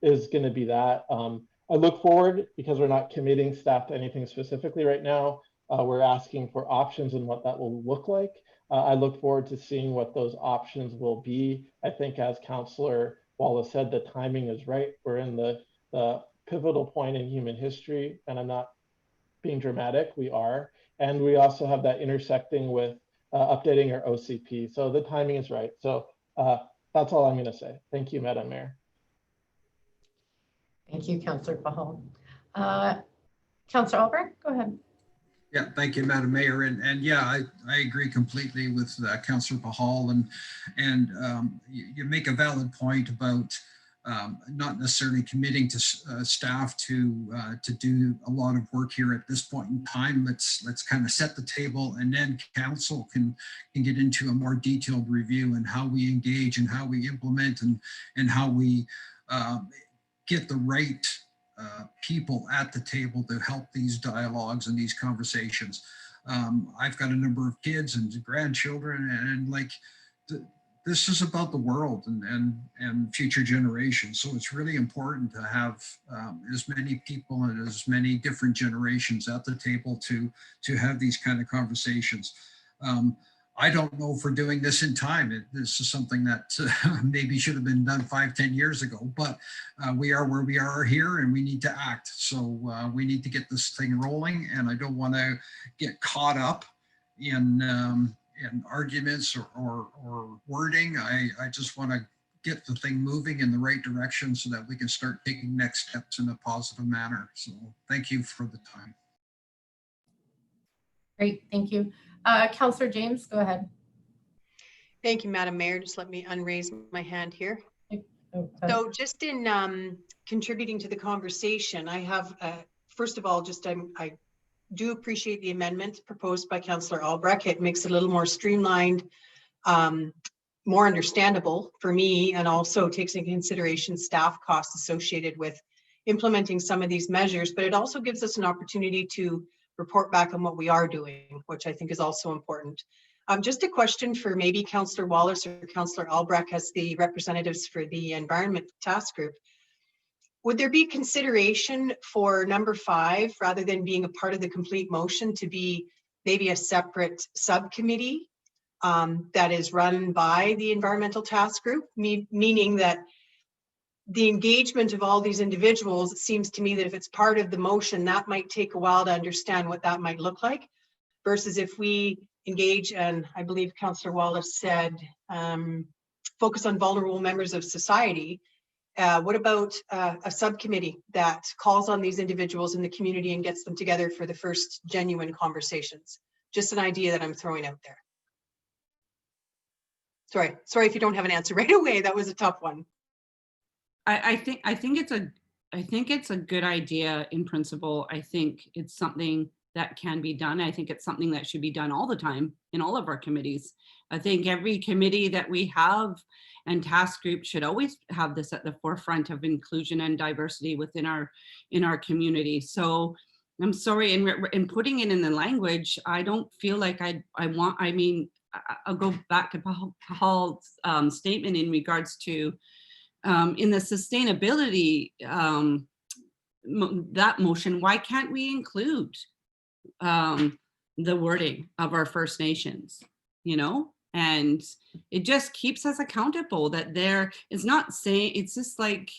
is going to be that. I look forward, because we're not committing staff to anything specifically right now. We're asking for options and what that will look like. I look forward to seeing what those options will be. I think, as Councillor Wallace said, the timing is right. We're in the pivotal point in human history, and I'm not being dramatic, we are. And we also have that intersecting with updating our OCP. So the timing is right. So that's all I'm going to say. Thank you, Madam Mayor. Thank you, Councillor Pahal. Councillor Albrecht, go ahead. Yeah, thank you, Madam Mayor. And yeah, I agree completely with Councillor Pahal, and you make a valid point about not necessarily committing to staff to do a lot of work here at this point in time. Let's kind of set the table, and then council can get into a more detailed review and how we engage and how we implement and how we get the right people at the table to help these dialogues and these conversations. I've got a number of kids and grandchildren, and like this is about the world and future generations. So it's really important to have as many people and as many different generations at the table to have these kind of conversations. I don't know if we're doing this in time. This is something that maybe should have been done 5-10 years ago, but we are where we are here and we need to act. So we need to get this thing rolling, and I don't want to get caught up in arguments or wording. I just want to get the thing moving in the right direction so that we can start taking next steps in a positive manner. So thank you for the time. Great, thank you. Councillor James, go ahead. Thank you, Madam Mayor. Just let me unraise my hand here. Okay. So just in contributing to the conversation, I have, first of all, I do appreciate the amendment proposed by Councillor Albrecht. It makes it a little more streamlined, more understandable for me, and also takes into consideration staff costs associated with implementing some of these measures, but it also gives us an opportunity to report back on what we are doing, which I think is also important. Just a question for maybe Councillor Wallace or Councillor Albrecht as the representatives for the Environment Task Group. Would there be consideration for number 5, rather than being a part of the complete motion, to be maybe a separate subcommittee that is run by the Environmental Task Group, meaning that the engagement of all these individuals, it seems to me that if it's part of the motion, that might take a while to understand what that might look like, versus if we engage, and I believe Councillor Wallace said, focus on vulnerable members of society. What about a subcommittee that calls on these individuals in the community and gets them together for the first genuine conversations? Just an idea that I'm throwing out there. Sorry if you don't have an answer right away. That was a tough one. I think it's a good idea in principle. I think it's something that can be done. I think it's something that should be done all the time in all of our committees. I think every committee that we have and task group should always have this at the forefront of inclusion and diversity within our community. So I'm sorry, in putting it in the language, I don't feel like I'll go back to Paul's statement in regards to in the sustainability, that motion, why can't we include the wording of our First Nations, and it just keeps us accountable that there is not saying, it's just like,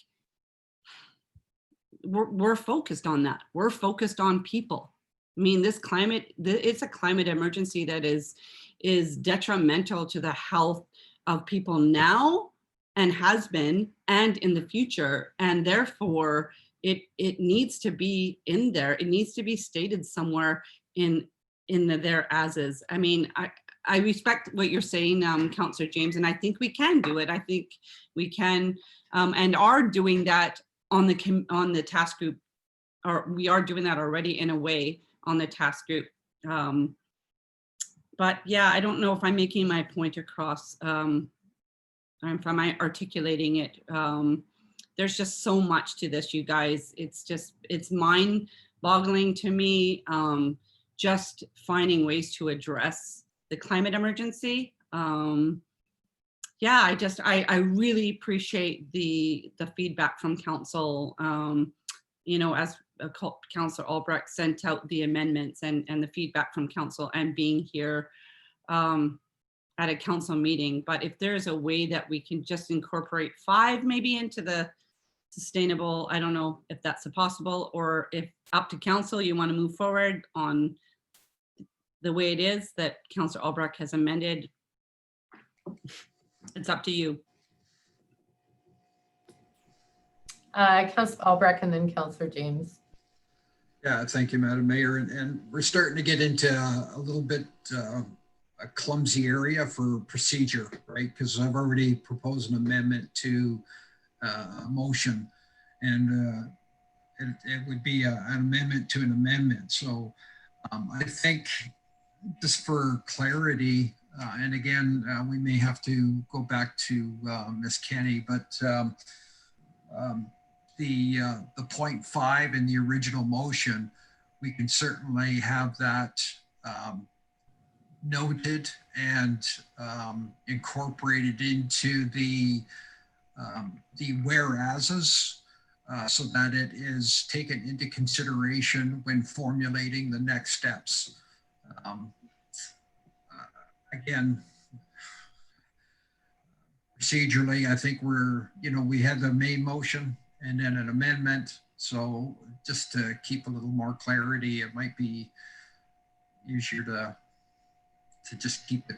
we're focused on that. We're focused on people. I mean, this climate, it's a climate emergency that is detrimental to the health of people now, and has been, and in the future, and therefore it needs to be in there. It needs to be stated somewhere in the there as is. I mean, I respect what you're saying, Councillor James, and I think we can do it. I think we can and are doing that on the task group, or we are doing that already in a way on the task group. But yeah, I don't know if I'm making my point across. If I'm articulating it. There's just so much to this, you guys. It's mind-boggling to me, just finding ways to address the climate emergency. Yeah, I really appreciate the feedback from council, as Councillor Albrecht sent out the amendments and the feedback from council, and being here at a council meeting. But if there's a way that we can just incorporate 5 maybe into the sustainable, I don't know if that's possible, or if up to council you want to move forward on the way it is that Councillor Albrecht has amended, it's up to you. Councillor Albrecht and then Councillor James. Yeah, thank you, Madam Mayor. And we're starting to get into a little bit a clumsy area for procedure, right? Because I've already proposed an amendment to a motion, and it would be an amendment to an amendment. So I think just for clarity, and again, we may have to go back to Ms. Kenny, but the 0.5 in the original motion, we can certainly have that noted and incorporated into the whereases so that it is taken into consideration when formulating the next steps. Again, procedurally, I think we had the main motion and then an amendment. So just to keep a little more clarity, it might be easier to just keep it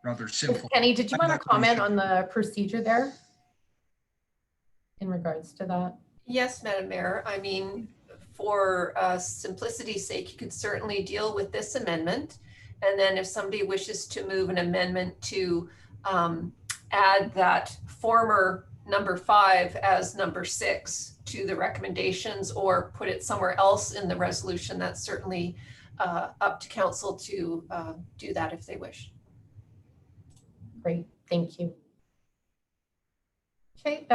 rather simple. Kenny, did you want to comment on the procedure there in regards to that? Yes, Madam Mayor. I mean, for simplicity's sake, you could certainly deal with this amendment. And then if somebody wishes to move an amendment to add that former number 5 as number 6 to the recommendations, or put it somewhere else in the resolution, that's certainly up to council to do that if they wish. Great, thank you. Okay,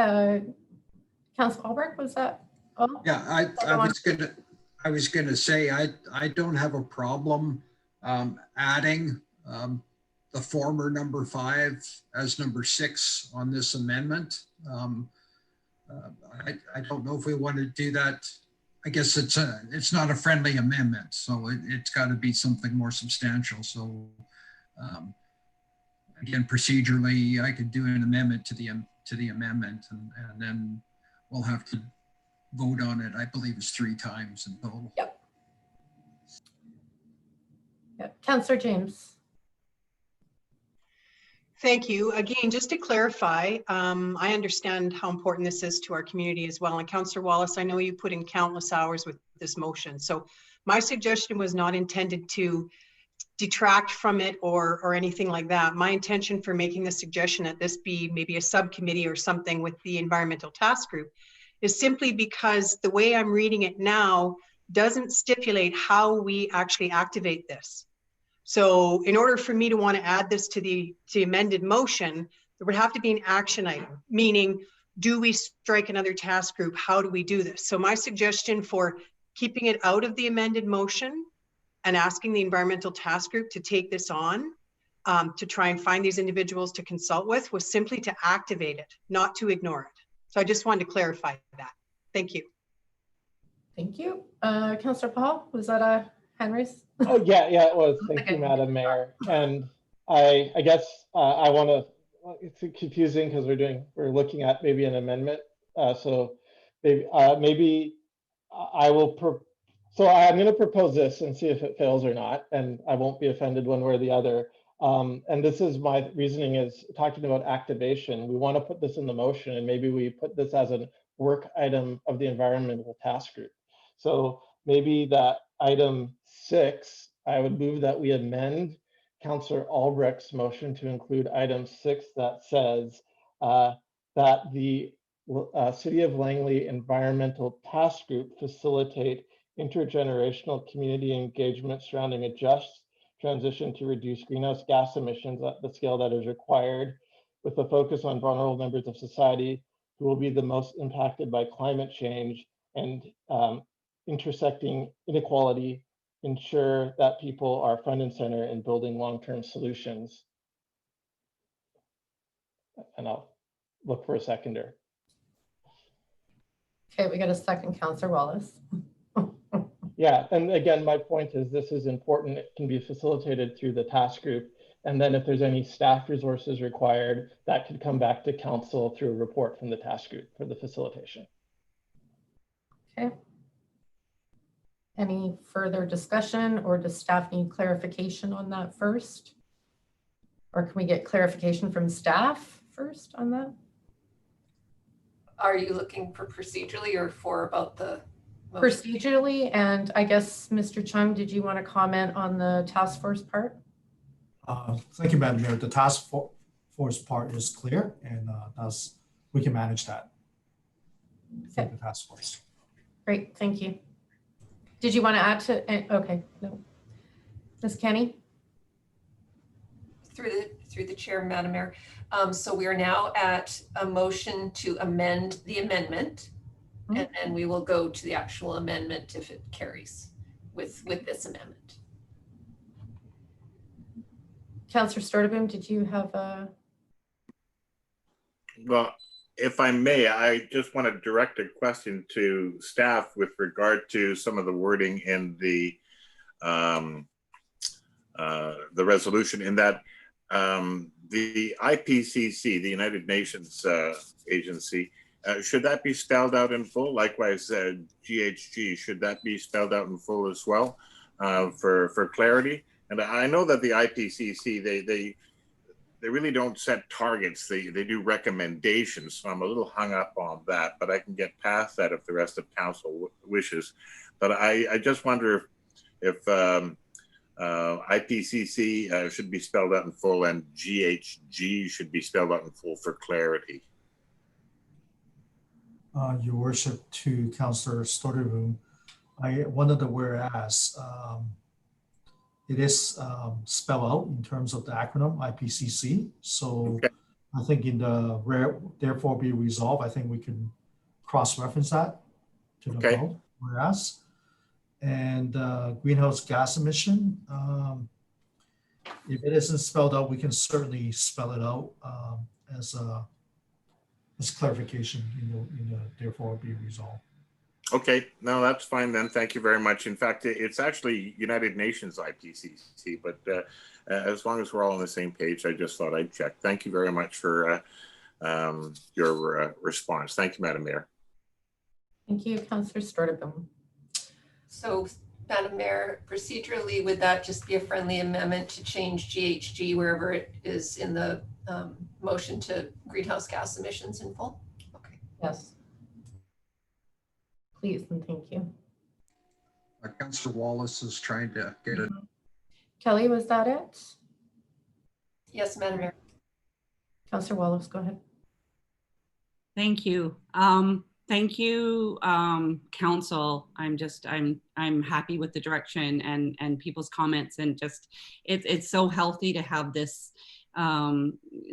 Councilor Albrecht, was that all? Yeah, I was gonna say I don't have a problem adding the former number 5 as number 6 on this amendment. I don't know if we want to do that. I guess it's not a friendly amendment, so it's got to be something more substantial. So again, procedurally, I could do an amendment to the amendment, and then we'll have to vote on it. I believe it's 3 times in total. Yep. Councillor James. Thank you. Again, just to clarify, I understand how important this is to our community as well. And Councillor Wallace, I know you put in countless hours with this motion. So my suggestion was not intended to detract from it or anything like that. My intention for making the suggestion that this be maybe a subcommittee or something with the environmental task group is simply because the way I'm reading it now doesn't stipulate how we actually activate this. So in order for me to want to add this to the amended motion, there would have to be an action item, meaning, do we strike another task group? How do we do this? So my suggestion for keeping it out of the amended motion and asking the environmental task group to take this on, to try and find these individuals to consult with, was simply to activate it, not to ignore it. So I just wanted to clarify that. Thank you. Thank you. Councillor Paul, was that a hand raise? Oh, yeah, it was. Thank you, Madam Mayor. And I guess I want to, it's confusing because we're looking at maybe an amendment. So maybe I will, so I'm going to propose this and see if it fails or not, and I won't be offended one way or the other. And this is my reasoning is talking about activation. We want to put this in the motion, and maybe we put this as a work item of the environmental task group. So maybe that item 6, I would move that we amend Councillor Albrecht's motion to include item 6 that says that the City of Langley Environmental Task Group facilitate intergenerational community engagement surrounding a just transition to reduce greenhouse gas emissions at the scale that is required, with a focus on vulnerable members of society who will be the most impacted by climate change and intersecting inequality, ensure that people are front and center in building long-term solutions. And I'll look for a seconder. Okay, we got a second, Councillor Wallace. Yeah, and again, my point is this is important. It can be facilitated through the task group. And then if there's any staff resources required, that could come back to council through a report from the task group for the facilitation. Okay. Any further discussion, or does staff need clarification on that first? Or can we get clarification from staff first on that? Are you looking for procedurally or for about the motion? Procedurally, and I guess Mr. Chung, did you want to comment on the task force part? Thank you, Madam Mayor. The task force part is clear, and we can manage that. Okay. The task force. Great, thank you. Did you want to add to? Okay, no. Ms. Kenny? Through the chair, Madam Mayor. So we are now at a motion to amend the amendment, and then we will go to the actual amendment if it carries with this amendment. Councillor Storteboom, did you have a? Well, if I may, I just want to direct a question to staff with regard to some of the wording in the resolution, in that the IPCC, the United Nations agency, should that be spelled out in full? Likewise, GHG, should that be spelled out in full as well for clarity? And I know that the IPCC, they really don't set targets. They do recommendations. So I'm a little hung up on that, but I can get past that if the rest of council wishes. But I just wonder if IPCC should be spelled out in full and GHG should be spelled out in full for clarity. Your worship, to Councillor Storteboom, one of the whereas, it is spelled out in terms of the acronym IPCC. So Okay. I think in the therefore be resolved, I think we can cross-reference that to the Okay. vote, whereas. And greenhouse gas emission, if it isn't spelled out, we can certainly spell it out as clarification in the therefore be resolved. Okay, no, that's fine then. Thank you very much. In fact, it's actually United Nations IPCC, but as long as we're all on the same page, I just thought I'd check. Thank you very much for your response. Thank you, Madam Mayor. Thank you, Councillor Storteboom. So, Madam Mayor, procedurally, would that just be a friendly amendment to change GHG wherever it is in the motion to greenhouse gas emissions in full? Okay. Yes. Please and thank you. Councillor Wallace is trying to get it. Kelly, was that it? Yes, Madam Mayor. Councillor Wallace, go ahead. Thank you. Thank you, council. I'm happy with the direction and people's comments, and just it's so healthy to have this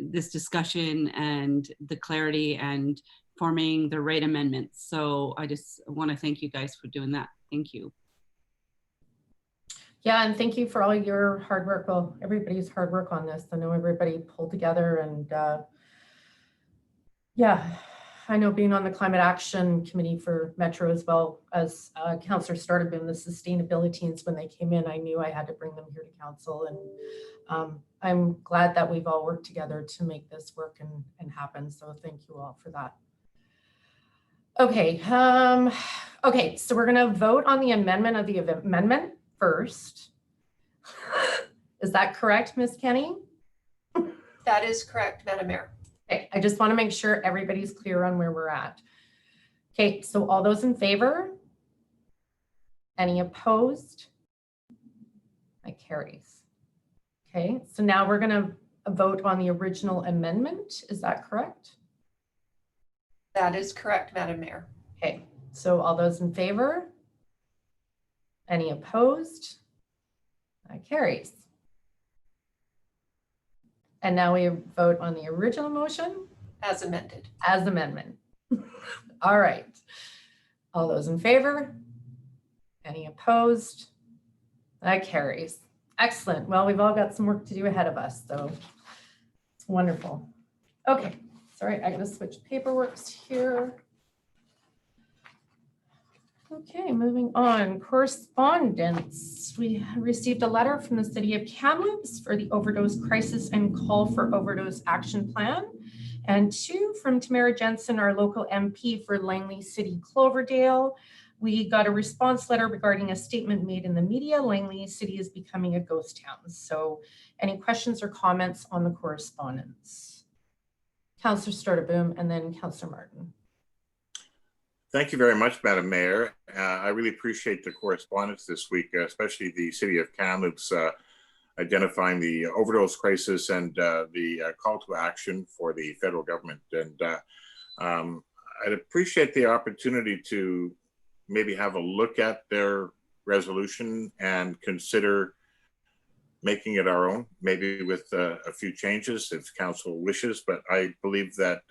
this discussion and the clarity and forming the right amendments. So I just want to thank you guys for doing that. Thank you. Yeah, and thank you for all your hard work. Well, everybody's hard work on this. I know everybody pulled together, and yeah, I know being on the Climate Action Committee for Metro as well as Councillor Storteboom, the sustainability teams, when they came in, I knew I had to bring them here to council, and I'm glad that we've all worked together to make this work and happen. So thank you all for that. Okay, okay, so we're gonna vote on the amendment of the amendment first. Is that correct, Ms. Kenny? That is correct, Madam Mayor. Okay, I just want to make sure everybody's clear on where we're at. Okay, so all those in favor? Any opposed? That carries. Okay, so now we're gonna vote on the original amendment. Is that correct? That is correct, Madam Mayor. Okay, so all those in favor? Any opposed? That carries. And now we vote on the original motion As amended. as amendment. All right. All those in favor? Any opposed? That carries. Excellent. Well, we've all got some work to do ahead of us, so it's wonderful. Okay, sorry, I gotta switch paperworks here. Okay, moving on. Correspondence. We received a letter from the City of Kamloops for the overdose crisis and call for overdose action plan. And two from Tamara Jensen, our local MP for Langley City, Cloverdale. We got a response letter regarding a statement made in the media. Langley City is becoming a ghost town. So any questions or comments on the correspondence? Councillor Storteboom and then Councillor Martin. Thank you very much, Madam Mayor. I really appreciate the correspondence this week, especially the City of Kamloops identifying the overdose crisis and the call to action for the federal government. And I'd appreciate the opportunity to maybe have a look at their resolution and consider making it our own, maybe with a few changes if council wishes. But I believe that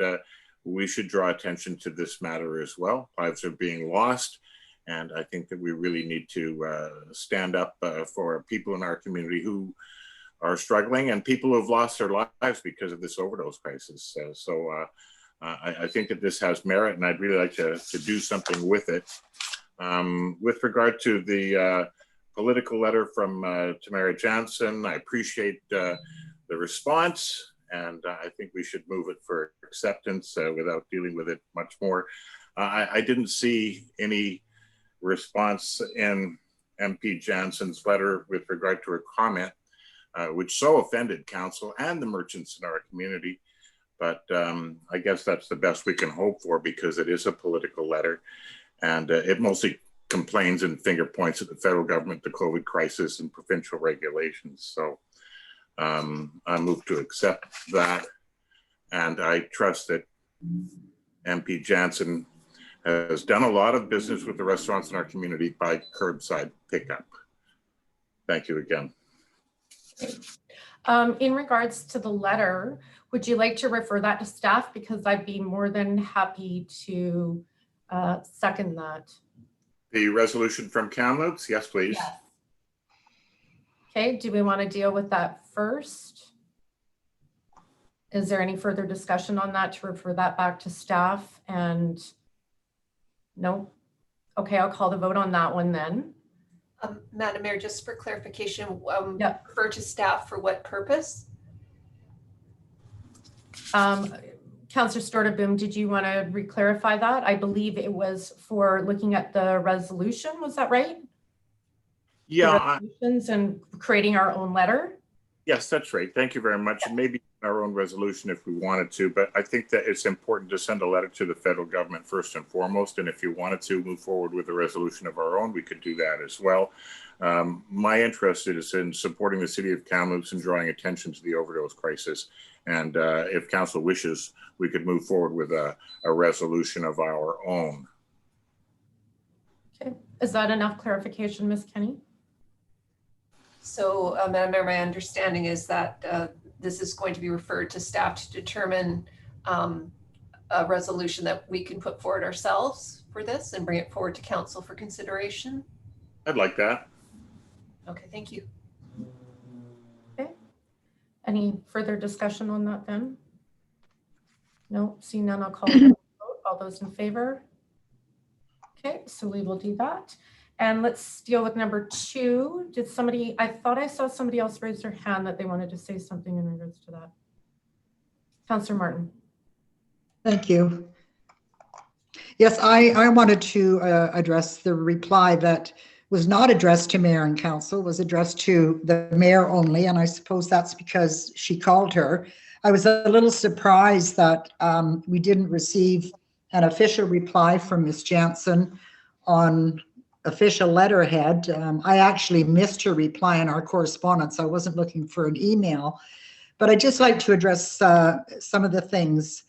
we should draw attention to this matter as well. Lives are being lost. And I think that we really need to stand up for people in our community who are struggling and people who have lost their lives because of this overdose crisis. I think that this has merit, and I'd really like to do something with it. With regard to the political letter from Tamara Jansen, I appreciate the response, and I think we should move it for acceptance without dealing with it much more. I didn't see any response in MP Jansen's letter with regard to her comment, which so offended council and the merchants in our community. But I guess that's the best we can hope for, because it is a political letter, and it mostly complains and finger points at the federal government, the COVID crisis, and provincial regulations. So I move to accept that, and I trust that MP Jansen has done a lot of business with the restaurants in our community by curbside pickup. Thank you again. In regards to the letter, would you like to refer that to staff? Because I'd be more than happy to second that. The resolution from Kamloops, yes, please. Yes. Okay, do we want to deal with that first? Is there any further discussion on that to refer that back to staff? And no? Okay, I'll call the vote on that one then. Madam Mayor, just for clarification, Yeah. refer to staff for what purpose? Councillor Storterboom, did you want to re-clarify that? I believe it was for looking at the resolution, was that right? Yeah. Resolutions and creating our own letter? Yes, that's right. Thank you very much. And maybe our own resolution if we wanted to, but I think that it's important to send a letter to the federal government first and foremost. And if you wanted to move forward with a resolution of our own, we could do that as well. My interest is in supporting the city of Kamloops and drawing attention to the overdose crisis. And if council wishes, we could move forward with a resolution of our own. Okay, is that enough clarification, Ms. Kenny? So, Madam Mayor, my understanding is that this is going to be referred to staff to determine a resolution that we can put forward ourselves for this and bring it forward to council for consideration. I'd like that. Okay, thank you. Okay. Any further discussion on that then? No, seeing none, I'll call the vote. All those in favor? Okay, so we will do that. And let's deal with number 2. Did somebody, I thought I saw somebody else raise their hand that they wanted to say something in regards to that. Councillor Martin. Thank you. Yes, I wanted to address the reply that was not addressed to mayor and council, was addressed to the mayor only. And I suppose that's because she called her. I was a little surprised that we didn't receive an official reply from Ms. Jansen on official letterhead. I actually missed her reply in our correspondence. I wasn't looking for an email, but I'd just like to address some of the things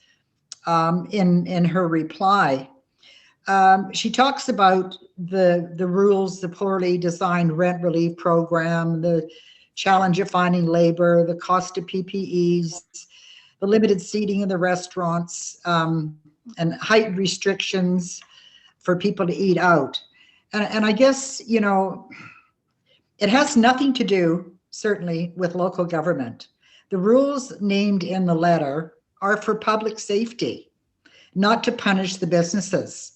in her reply. She talks about the rules, the poorly designed rent relief program, the challenge of finding labor, the cost of PPEs, the limited seating in the restaurants, and height restrictions for people to eat out. And I guess, you know, it has nothing to do, certainly, with local government. The rules named in the letter are for public safety, not to punish the businesses.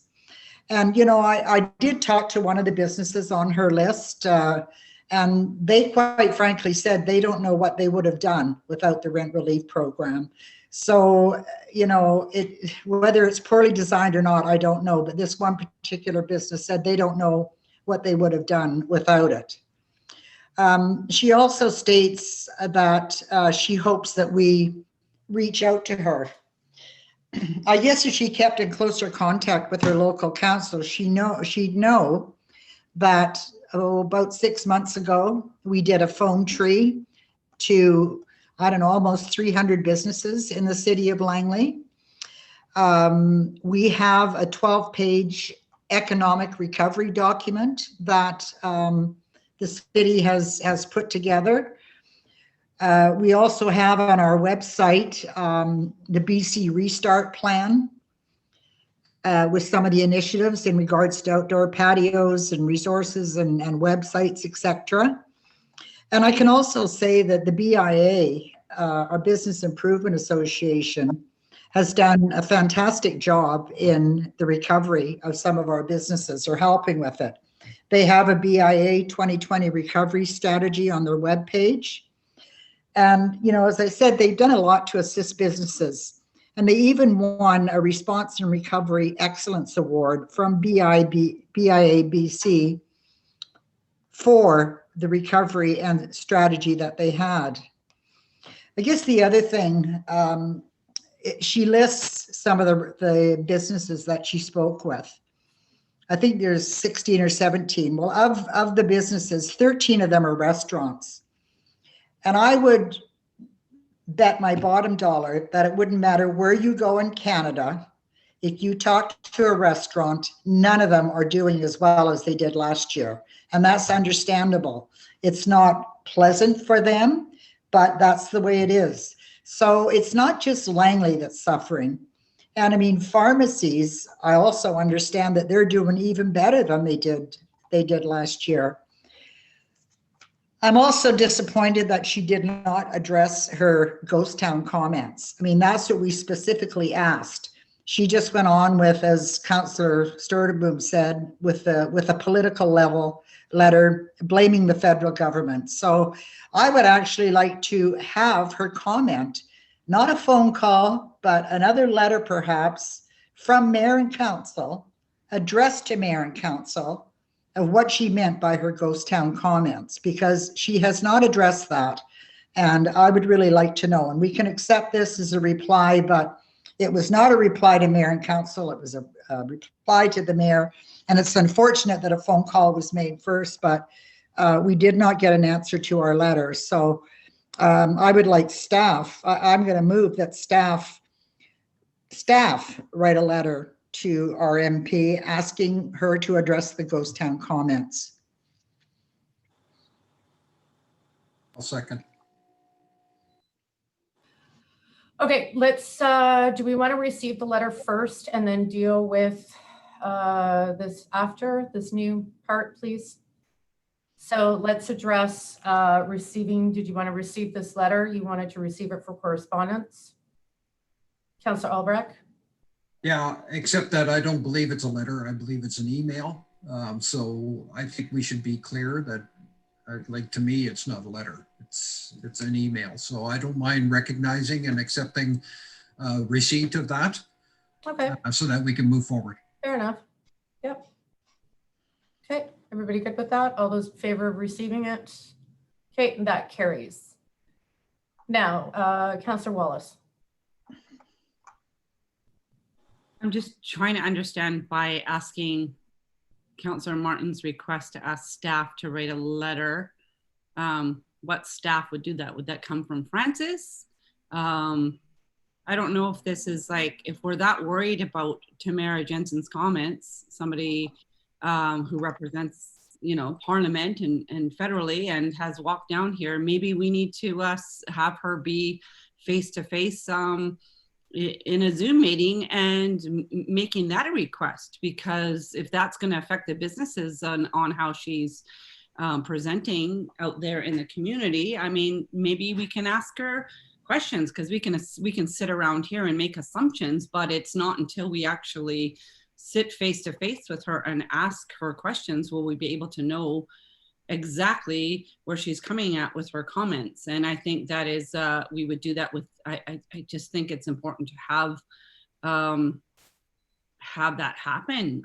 And, you know, I did talk to one of the businesses on her list, and they quite frankly said they don't know what they would have done without the rent relief program. So, you know, whether it's poorly designed or not, I don't know. But this one particular business said they don't know what they would have done without it. She also states that she hopes that we reach out to her. I guess if she kept in closer contact with her local council, she'd know that about 6 months ago, we did a phone tree to, I don't know, almost 300 businesses in the city of Langley. We have a 12-page economic recovery document that the city has put together. We also have on our website the BC Restart Plan with some of the initiatives in regards to outdoor patios and resources and websites, etc. And I can also say that the BIA, our Business Improvement Association, has done a fantastic job in the recovery of some of our businesses, or helping with it. They have a BIA 2020 recovery strategy on their webpage. And, you know, as I said, they've done a lot to assist businesses. And they even won a Response and Recovery Excellence Award from BIA-BC for the recovery and strategy that they had. I guess the other thing, she lists some of the businesses that she spoke with. I think there's 16 or 17. Well, of the businesses, 13 of them are restaurants. And I would bet my bottom dollar that it wouldn't matter where you go in Canada. If you talk to a restaurant, none of them are doing as well as they did last year. And that's understandable. It's not pleasant for them, but that's the way it is. So it's not just Langley that's suffering. And I mean, pharmacies, I also understand that they're doing even better than they did last year. I'm also disappointed that she did not address her ghost town comments. I mean, that's what we specifically asked. She just went on with, as Councillor Sturteboom said, with a political level letter blaming the federal government. So I would actually like to have her comment, not a phone call, but another letter perhaps from Mayor and Council, addressed to Mayor and Council, of what she meant by her ghost town comments, because she has not addressed that. And I would really like to know, and we can accept this as a reply, but it was not a reply to Mayor and Council. It was a reply to the Mayor. And it's unfortunate that a phone call was made first, but we did not get an answer to our letter. So I would like staff, I'm going to move that staff write a letter to our MP asking her to address the ghost town comments. I'll second. Okay, let's, do we want to receive the letter first and then deal with this after, this new part, please? So let's address receiving, did you want to receive this letter? You wanted to receive it for correspondence? Councillor Albrecht? Yeah, except that I don't believe it's a letter. I believe it's an email. So I think we should be clear that, like, to me, it's not a letter. It's an email. So I don't mind recognizing and accepting receipt of that. Okay. So that we can move forward. Fair enough. Yep. Okay, everybody good with that? All those in favor of receiving it? Okay, that carries. Now, Councillor Wallace. I'm just trying to understand by asking Councillor Martin's request to ask staff to write a letter. What staff would do that? Would that come from Francis? I don't know if this is like, if we're that worried about Tamara Jensen's comments, somebody who represents, you know, Parliament and federally and has walked down here, maybe we need to have her be face-to-face in a Zoom meeting and making that a request, because if that's going to affect the businesses on how she's presenting out there in the community, I mean, maybe we can ask her questions, because we can sit around here and make assumptions, but it's not until we actually sit face to face with her and ask her questions will we be able to know exactly where she's coming at with her comments. And I think that is, we would do that with, I just think it's important to have that happen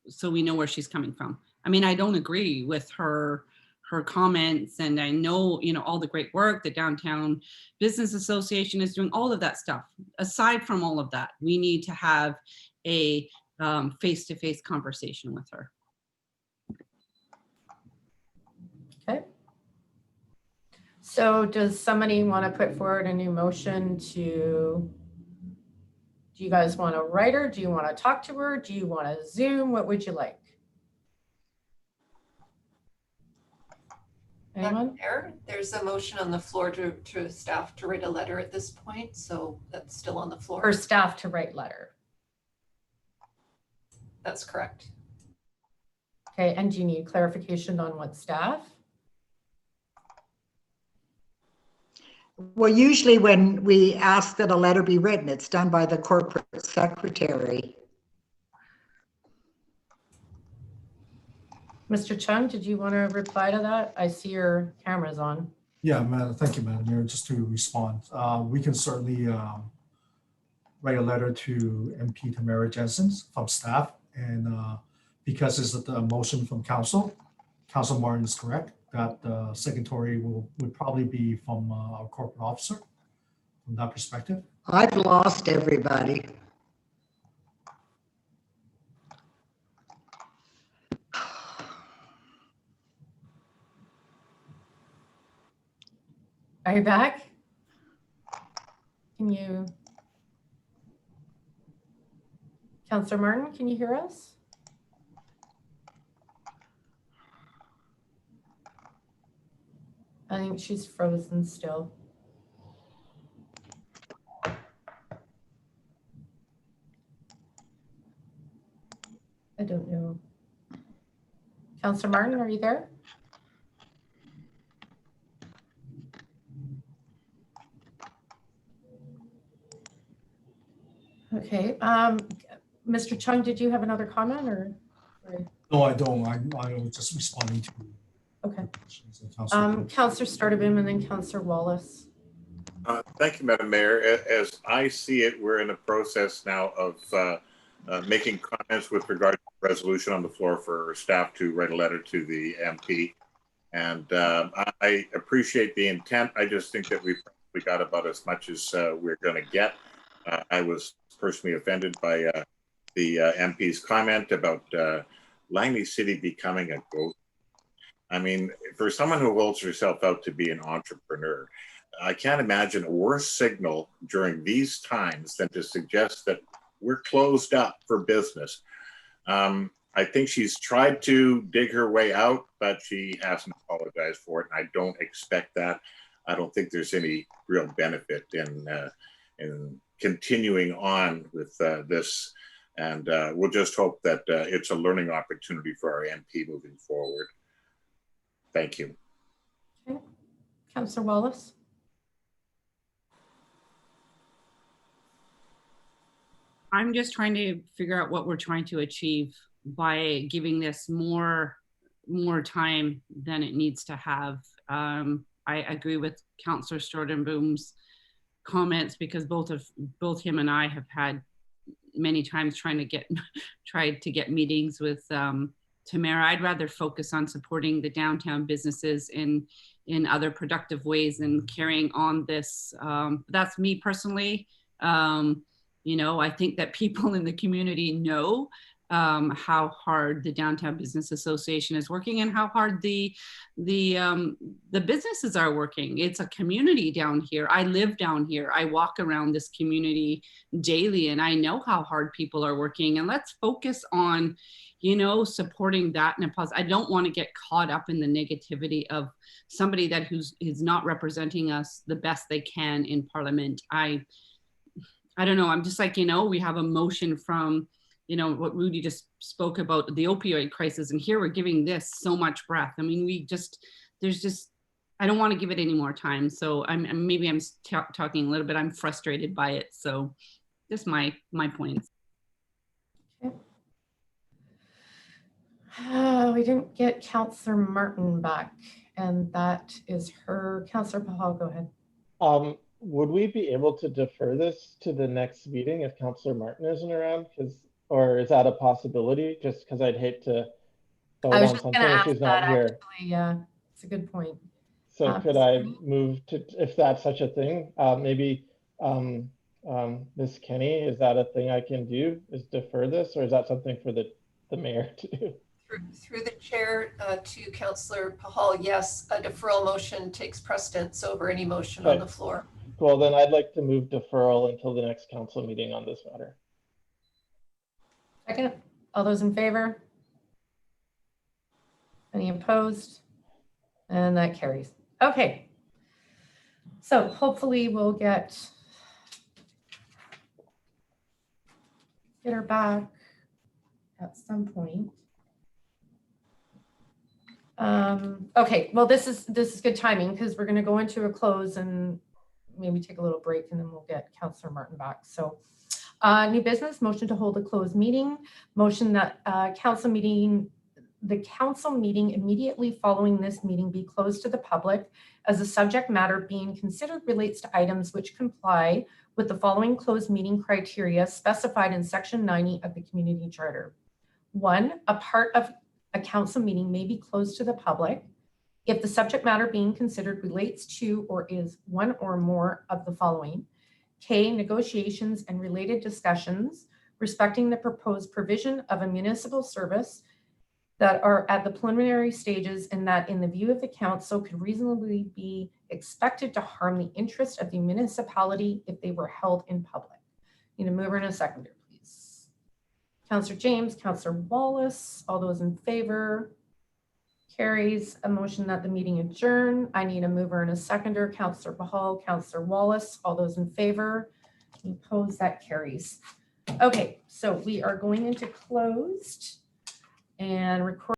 so we know where she's coming from. I mean, I don't agree with her comments, and I know, you know, all the great work the Downtown Business Association is doing, all of that stuff. Aside from all of that, we need to have a face-to-face conversation with her. Okay. So does somebody want to put forward a new motion to, do you guys want to write her? Do you want to talk to her? Do you want to Zoom? What would you like? Anyone? There's a motion on the floor to staff to write a letter at this point, so that's still on the floor. For staff to write letter. That's correct. Okay, and do you need clarification on what staff? Well, usually when we ask that a letter be written, it's done by the corporate secretary. Mr. Chung, did you want to reply to that? I see your camera's on. Yeah, Madam, thank you, Madam Mayor. Just to respond, we can certainly write a letter to MP Tamara Jensen from staff, and because it's a motion from Council Martin is correct that signatory would probably be from our corporate officer. From that perspective, I've lost everybody. Are you back? Can you? Councillor Martin, can you hear us? I think she's frozen still. I don't know. Councillor Martin, are you there? Okay, Mr. Chung, did you have another comment or? Sorry. no, I don't. I was just responding to. Okay. Councilor. Councillor Sturdivant and then Councillor Wallace. Thank you, Madam Mayor. As I see it, we're in the process now of making comments with regard to the resolution on the floor for staff to write a letter to the MP. And I appreciate the intent. I just think that we got about as much as we're going to get. I was personally offended by the MP's comment about Langley City becoming a ghost. I mean, for someone who holds herself out to be an entrepreneur, I can't imagine a worse signal during these times than to suggest that we're closed up for business. I think she's tried to dig her way out, but she hasn't apologized for it. And I don't expect that. I don't think there's any real benefit in continuing on with this. And we'll just hope that it's a learning opportunity for our MP moving forward. Thank you. Okay. Councillor Wallace. I'm just trying to figure out what we're trying to achieve by giving this more time than it needs to have. I agree with Councillor Sturdivant's comments because both him and I have had many times tried to get meetings with Tamara. I'd rather focus on supporting the downtown businesses in other productive ways and carrying on this. That's me personally. You know, I think that people in the community know how hard the Downtown Business Association is working and how hard the businesses are working. It's a community down here. I live down here. I walk around this community daily and I know how hard people are working. And let's focus on, you know, supporting that in a positive. I don't want to get caught up in the negativity of somebody that is not representing us the best they can in Parliament. I don't know. I'm just like, you know, we have a motion from, you know, what Rudy just spoke about, the opioid crisis. And here we're giving this so much breath. I mean, I don't want to give it any more time. So maybe I'm talking a little bit. I'm frustrated by it. So just my points. Okay. We didn't get Councillor Martin back, and that is her. Councillor Pahal, go ahead. Would we be able to defer this to the next meeting if Councillor Martin isn't around? Or is that a possibility? Just because I'd hate to vote on something if she's not here. Actually, yeah, it's a good point. So could I move to, if that's such a thing, maybe Ms. Kenny, is that a thing I can do, is defer this, or is that something for the mayor to do? Through the chair to Councillor Pahal, yes, a deferral motion takes precedence over any motion on the floor. Well, then I'd like to move deferral until the next council meeting on this matter. Second, all those in favor? Any opposed? And that carries. Okay. So hopefully we'll get her back at some point. Okay, well, this is good timing because we're going to go into a close and maybe take a little break and then we'll get Councillor Martin back. So new business, motion to hold a closed meeting, motion that the council meeting immediately following this meeting be closed to the public as the subject matter being considered relates to items which comply with the following closed meeting criteria specified in section 90 of the community charter. 1, a part of a council meeting may be closed to the public if the subject matter being considered relates to or is one or more of the following: K, negotiations and related discussions respecting the proposed provision of a municipal service that are at the preliminary stages and that in the view of the council could reasonably be expected to harm the interest of the municipality if they were held in public. Need a mover and a seconder, please. Councillor James, Councillor Wallace, all those in favor? Carries. A motion that the meeting adjourn. I need a mover and a seconder. Councillor Bahal, Councillor Wallace, all those in favor? Opposed? That carries. Okay, so we are going into closed and record.